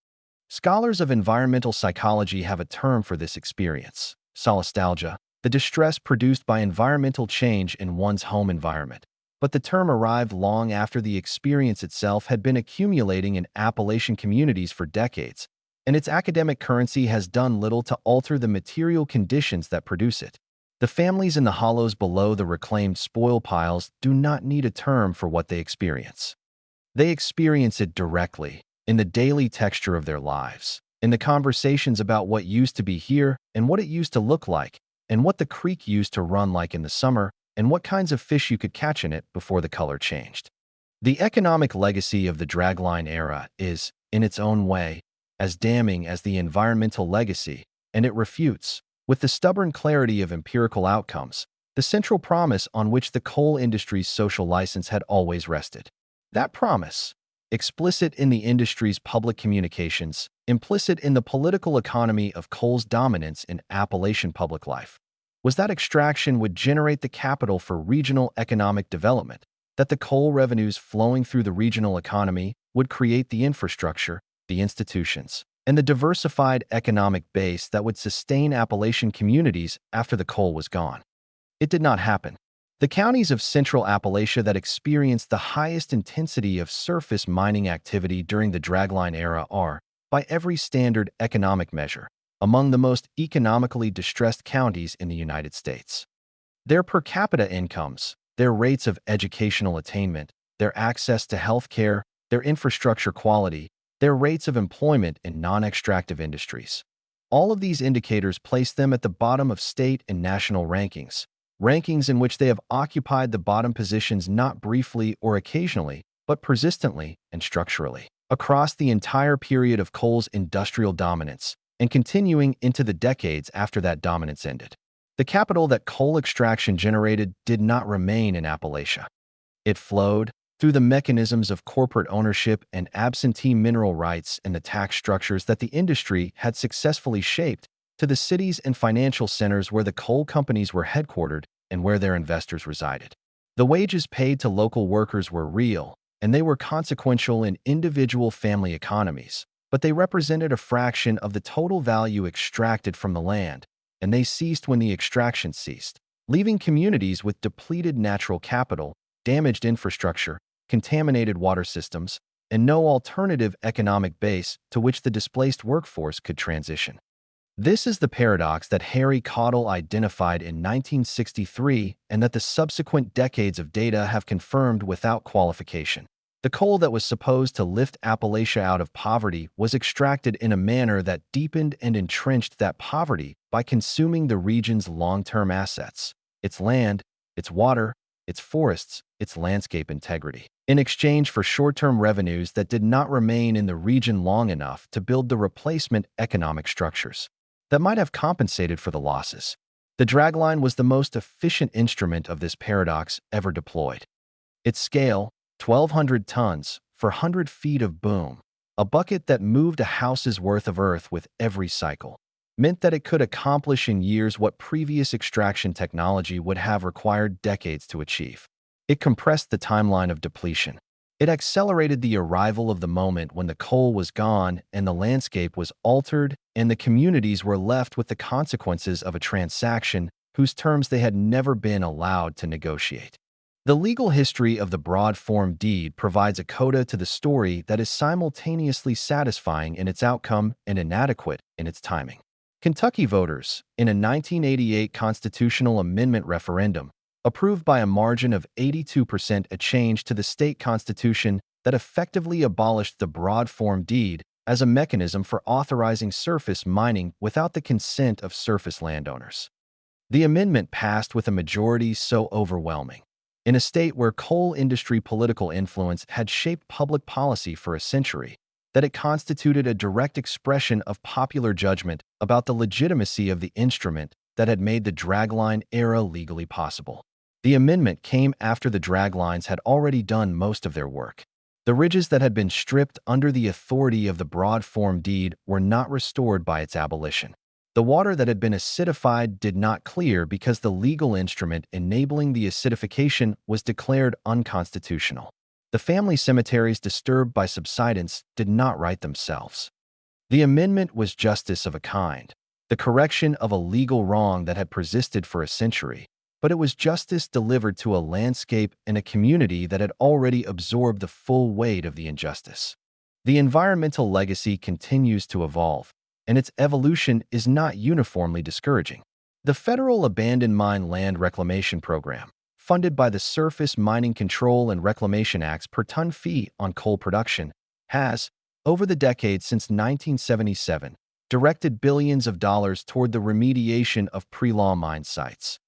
Scholars of environmental psychology have a term for this experience: solastalgia, the distress produced by environmental change in one's home environment. But the term arrived long after the experience itself had been accumulating in Appalachian communities for decades, and its academic currency has done little to alter the material conditions that produce it. The families in the hollows below the reclaimed spoil piles do not need a term for what they experience. They experience it directly, in the daily texture of their lives, in the conversations about what used to be here and what it used to look like, and what the creek used to run like in the summer, and what kinds of fish you could catch in it before the color changed. The economic legacy of the Dragline era is, in its own way, as damning as the environmental legacy, and it refutes, with the stubborn clarity of empirical outcomes, the central promise on which the coal industry's social license had always rested. That promise, explicit in the industry's public communications, implicit in the political economy of coal's dominance in Appalachian public life, was that extraction would generate the capital for regional economic development, that the coal revenues flowing through the regional economy would create the infrastructure, the institutions, and the diversified economic base that would sustain Appalachian communities after the coal was gone. It did not happen. The counties of central Appalachia that experienced the highest intensity of surface mining activity during the Dragline era are, by every standard economic measure, among the most economically distressed counties in the United States. Their per capita incomes, their rates of educational attainment, their access to health care, their infrastructure quality, their rates of employment in non-extractive industries. All of these indicators place them at the bottom of state and national rankings, rankings in which they have occupied the bottom positions not briefly or occasionally, but persistently and structurally, across the entire period of coal's industrial dominance, and continuing into the decades after that dominance ended. The capital that coal extraction generated did not remain in Appalachia. It flowed, through the mechanisms of corporate ownership and absentee mineral rights and the tax structures that the industry had successfully shaped, to the cities and financial centers where the coal companies were headquartered and where their investors resided. The wages paid to local workers were real, and they were consequential in individual family economies, but they represented a fraction of the total value extracted from the land, and they ceased when the extraction ceased, leaving communities with depleted natural capital, damaged infrastructure, contaminated water systems, and no alternative economic base to which the displaced workforce could transition. This is the paradox that Harry Caudill identified in 1963 and that the subsequent decades of data have confirmed without qualification. The coal that was supposed to lift Appalachia out of poverty was extracted in a manner that deepened and entrenched that poverty by consuming the region's long-term assets, its land, its water, its forests, its landscape integrity, in exchange for short-term revenues that did not remain in the region long enough to build the replacement economic structures that might have compensated for the losses. The dragline was the most efficient instrument of this paradox ever deployed. Its scale, 1,200 tons for 100 feet of boom, a bucket that moved a house's worth of earth with every cycle, meant that it could accomplish in years what previous extraction technology would have required decades to achieve. It compressed the timeline of depletion. It accelerated the arrival of the moment when the coal was gone and the landscape was altered and the communities were left with the consequences of a transaction whose terms they had never been allowed to negotiate. The legal history of the broad-form deed provides a coda to the story that is simultaneously satisfying in its outcome and inadequate in its timing. Kentucky voters, in a 1988 constitutional amendment referendum, approved by a margin of 82% a change to the state constitution that effectively abolished the broad-form deed as a mechanism for authorizing surface mining without the consent of surface landowners. The amendment passed with a majority so overwhelming, in a state where coal industry political influence had shaped public policy for a century, that it constituted a direct expression of popular judgment about the legitimacy of the instrument that had made the dragline era legally possible. The amendment came after the draglines had already done most of their work. The ridges that had been stripped under the authority of the broad-form deed were not restored by its abolition. The water that had been acidified did not clear because the legal instrument enabling the acidification was declared unconstitutional. The family cemeteries disturbed by subsidence did not right themselves. The amendment was justice of a kind, the correction of a legal wrong that had persisted for a century, but it was justice delivered to a landscape and a community that had already absorbed the full weight of the injustice. The environmental legacy continues to evolve, and its evolution is not uniformly discouraging. The federal Abandoned Mine Land Reclamation Program, funded by the Surface Mining Control and Reclamation Act's per ton fee on coal production, has, over the decades since 1977, directed billions of dollars toward the remediation of pre-law mine sites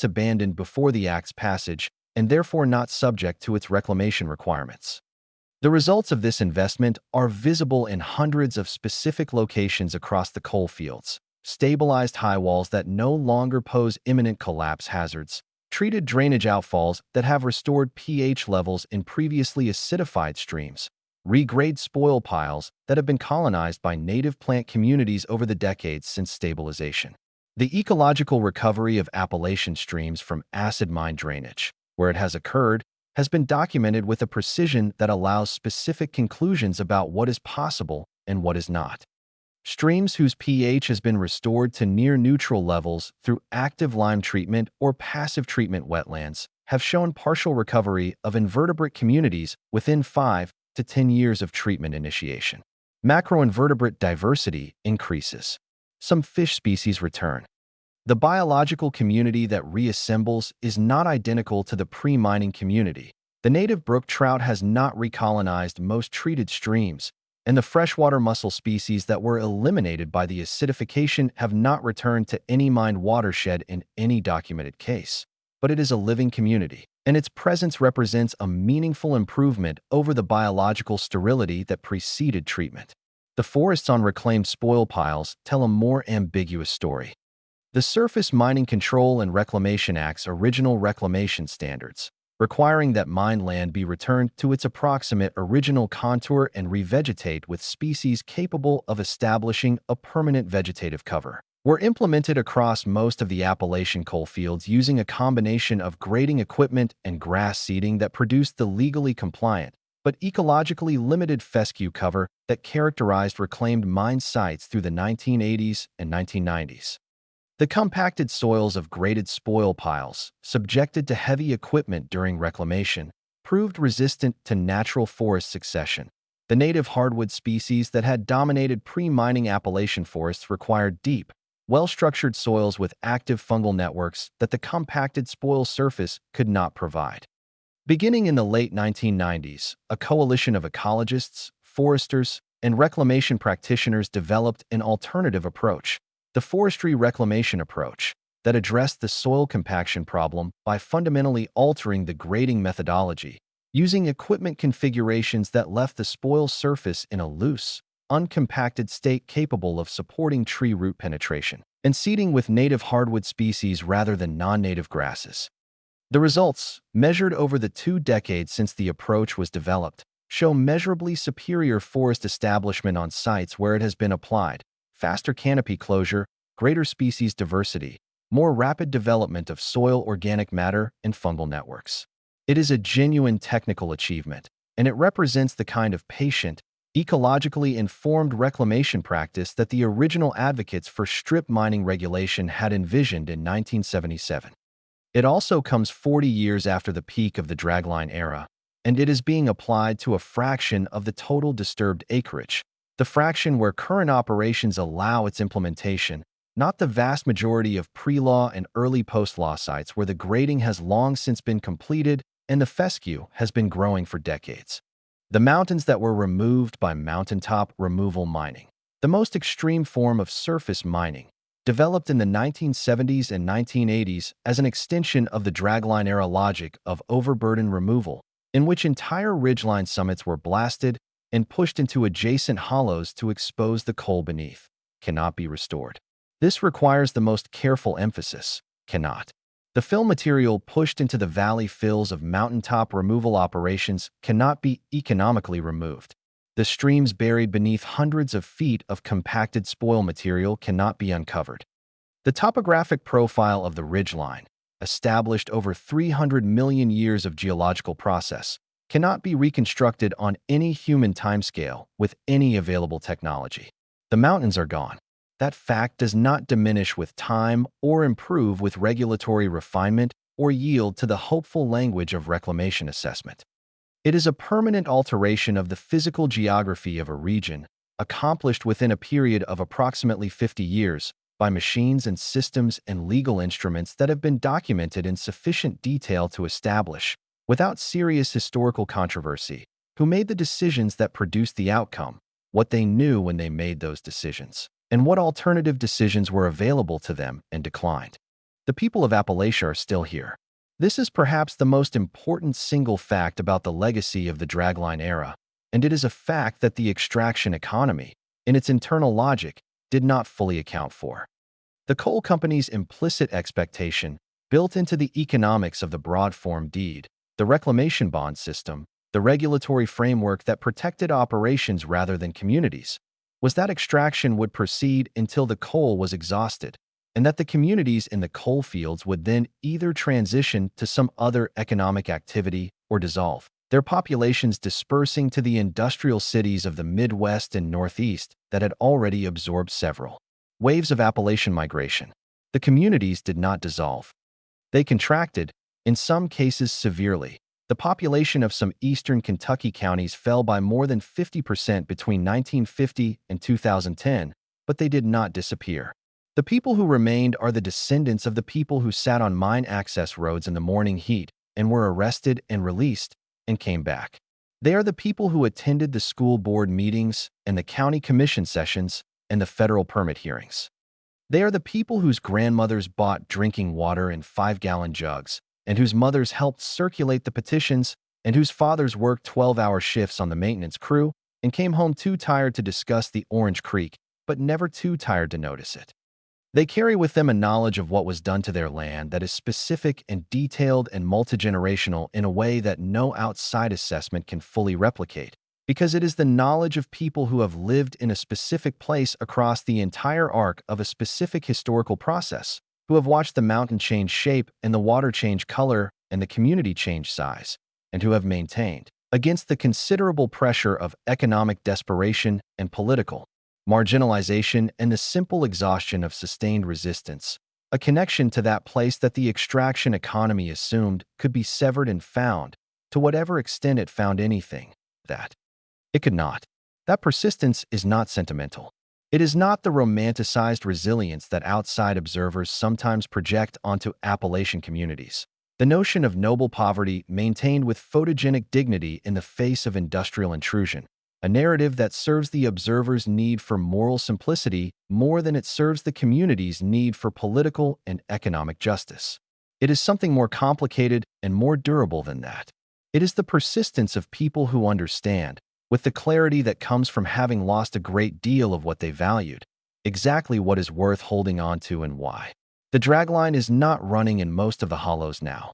abandoned before the Act's passage and therefore not subject to its reclamation requirements. The results of this investment are visible in hundreds of specific locations across the coal fields: stabilized high walls that no longer pose imminent collapse hazards, treated drainage outfalls that have restored pH levels in previously acidified streams, regrade spoil piles that have been colonized by native plant communities over the decades since stabilization. The ecological recovery of Appalachian streams from acid mine drainage, where it has occurred, has been documented with a precision that allows specific conclusions about what is possible and what is not. Streams whose pH has been restored to near neutral levels through active lime treatment or passive treatment wetlands have shown partial recovery of invertebrate communities within 5 to 10 years of treatment initiation. Macroinvertebrate diversity increases. Some fish species return. The biological community that reassembles is not identical to the pre-mining community. The native brook trout has not recolonized most treated streams, and the freshwater mussel species that were eliminated by the acidification have not returned to any mined watershed in any documented case. But it is a living community, and its presence represents a meaningful improvement over the biological sterility that preceded treatment. The forests on reclaimed spoil piles tell a more ambiguous story. The Surface Mining Control and Reclamation Act's original reclamation standards, requiring that mine land be returned to its approximate original contour and revegetate with species capable of establishing a permanent vegetative cover, were implemented across most of the Appalachian coal fields using a combination of grading equipment and grass seeding that produced the legally compliant but ecologically limited fescue cover that characterized reclaimed mine sites through the 1980s and 1990s. The compacted soils of graded spoil piles, subjected to heavy equipment during reclamation, proved resistant to natural forest succession. The native hardwood species that had dominated pre-mining Appalachian forests required deep, well-structured soils with active fungal networks that the compacted spoil surface could not provide. Beginning in the late 1990s, a coalition of ecologists, foresters, and reclamation practitioners developed an alternative approach, the forestry reclamation approach, that addressed the soil compaction problem by fundamentally altering the grading methodology, using equipment configurations that left the spoil surface in a loose, uncompacted state capable of supporting tree root penetration, and seeding with native hardwood species rather than non-native grasses. The results, measured over the 2 decades since the approach was developed, show measurably superior forest establishment on sites where it has been applied, faster canopy closure, greater species diversity, more rapid development of soil organic matter and fungal networks. It is a genuine technical achievement, and it represents the kind of patient, ecologically informed reclamation practice that the original advocates for strip mining regulation had envisioned in 1977. It also comes 40 years after the peak of the dragline era, and it is being applied to a fraction of the total disturbed acreage, the fraction where current operations allow its implementation, not the vast majority of pre-law and early post-law sites where the grading has long since been completed and the fescue has been growing for decades. The mountains that were removed by mountaintop removal mining, the most extreme form of surface mining, developed in the 1970s and 1980s as an extension of the dragline-era logic of overburden removal, in which entire ridgeline summits were blasted and pushed into adjacent hollows to expose the coal beneath, cannot be restored. This requires the most careful emphasis, cannot. The fill material pushed into the valley fills of mountaintop removal operations cannot be economically removed. The streams buried beneath hundreds of feet of compacted spoil material cannot be uncovered. The topographic profile of the ridgeline, established over 300 million years of geological process, cannot be reconstructed on any human timescale with any available technology. The mountains are gone. That fact does not diminish with time or improve with regulatory refinement or yield to the hopeful language of reclamation assessment. It is a permanent alteration of the physical geography of a region, accomplished within a period of approximately 50 years by machines and systems and legal instruments that have been documented in sufficient detail to establish, without serious historical controversy, who made the decisions that produced the outcome, what they knew when they made those decisions, and what alternative decisions were available to them and declined. The people of Appalachia are still here. This is perhaps the most important single fact about the legacy of the dragline era, and it is a fact that the extraction economy, in its internal logic, did not fully account for. The coal company's implicit expectation, built into the economics of the broad-form deed, the reclamation bond system, the regulatory framework that protected operations rather than communities, was that extraction would proceed until the coal was exhausted, and that the communities in the coal fields would then either transition to some other economic activity or dissolve, their populations dispersing to the industrial cities of the Midwest and Northeast that had already absorbed several waves of Appalachian migration. The communities did not dissolve. They contracted, in some cases severely. The population of some eastern Kentucky counties fell by more than 50% between 1950 and 2010, but they did not disappear. The people who remained are the descendants of the people who sat on mine access roads in the morning heat and were arrested and released and came back. They are the people who attended the school board meetings and the county commission sessions and the federal permit hearings. They are the people whose grandmothers bought drinking water in 5-gallon jugs and whose mothers helped circulate the petitions and whose fathers worked 12-hour shifts on the maintenance crew and came home too tired to discuss the Orange Creek, but never too tired to notice it. They carry with them a knowledge of what was done to their land that is specific and detailed and multigenerational in a way that no outside assessment can fully replicate, because it is the knowledge of people who have lived in a specific place across the entire arc of a specific historical process, who have watched the mountain change shape and the water change color and the community change size, and who have maintained, against the considerable pressure of economic desperation and political marginalization and the simple exhaustion of sustained resistance, a connection to that place that the extraction economy assumed could be severed and found, to whatever extent it found anything, that it could not. That persistence is not sentimental. It is not the romanticized resilience that outside observers sometimes project onto Appalachian communities. The notion of noble poverty maintained with photogenic dignity in the face of industrial intrusion, a narrative that serves the observer's need for moral simplicity more than it serves the community's need for political and economic justice. It is something more complicated and more durable than that. It is the persistence of people who understand, with the clarity that comes from having lost a great deal of what they valued, exactly what is worth holding on to and why. The dragline is not running in most of the hollows now.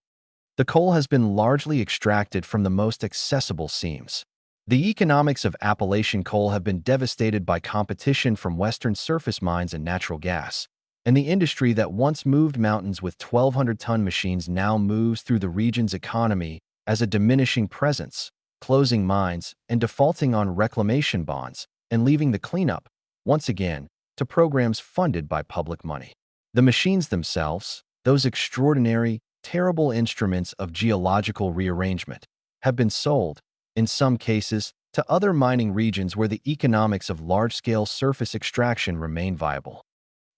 The coal has been largely extracted from the most accessible seams. The economics of Appalachian coal have been devastated by competition from Western surface mines and natural gas, and the industry that once moved mountains with 1,200-ton machines now moves through the region's economy as a diminishing presence, closing mines and defaulting on reclamation bonds, and leaving the cleanup, once again, to programs funded by public money. The machines themselves, those extraordinary, terrible instruments of geological rearrangement, have been sold, in some cases, to other mining regions where the economics of large-scale surface extraction remain viable.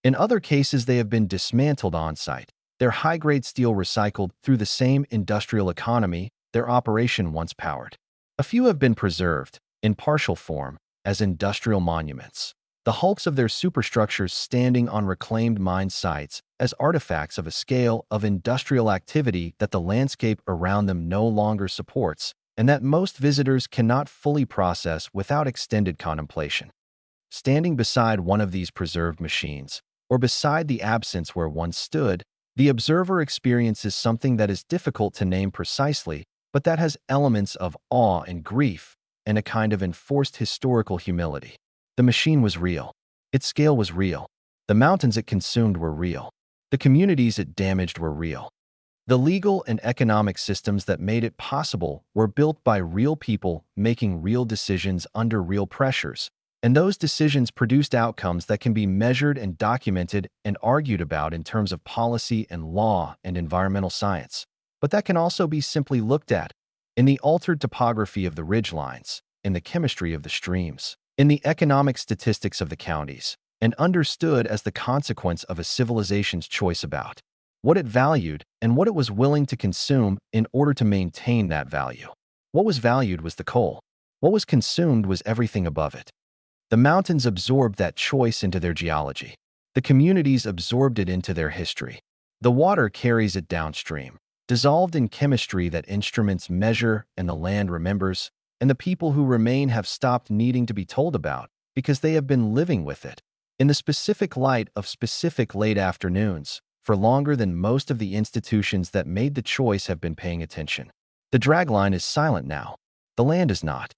In other cases, they have been dismantled on-site, their high-grade steel recycled through the same industrial economy their operation once powered. A few have been preserved, in partial form, as industrial monuments, the hulks of their superstructures standing on reclaimed mine sites as artifacts of a scale of industrial activity that the landscape around them no longer supports, and that most visitors cannot fully process without extended contemplation. Standing beside one of these preserved machines, or beside the absence where one stood, the observer experiences something that is difficult to name precisely, but that has elements of awe and grief, and a kind of enforced historical humility. The machine was real. Its scale was real. The mountains it consumed were real. The communities it damaged were real. The legal and economic systems that made it possible were built by real people making real decisions under real pressures, and those decisions produced outcomes that can be measured and documented and argued about in terms of policy and law and environmental science, but that can also be simply looked at in the altered topography of the ridgelines, in the chemistry of the streams, in the economic statistics of the counties, and understood as the consequence of a civilization's choice about what it valued and what it was willing to consume in order to maintain that value. What was valued was the coal. What was consumed was everything above it. The mountains absorbed that choice into their geology. The communities absorbed it into their history. The water carries it downstream, dissolved in chemistry that instruments measure and the land remembers, and the people who remain have stopped needing to be told about because they have been living with it, in the specific light of specific late afternoons, for longer than most of the institutions that made the choice have been paying attention. The dragline is silent now. The land is not.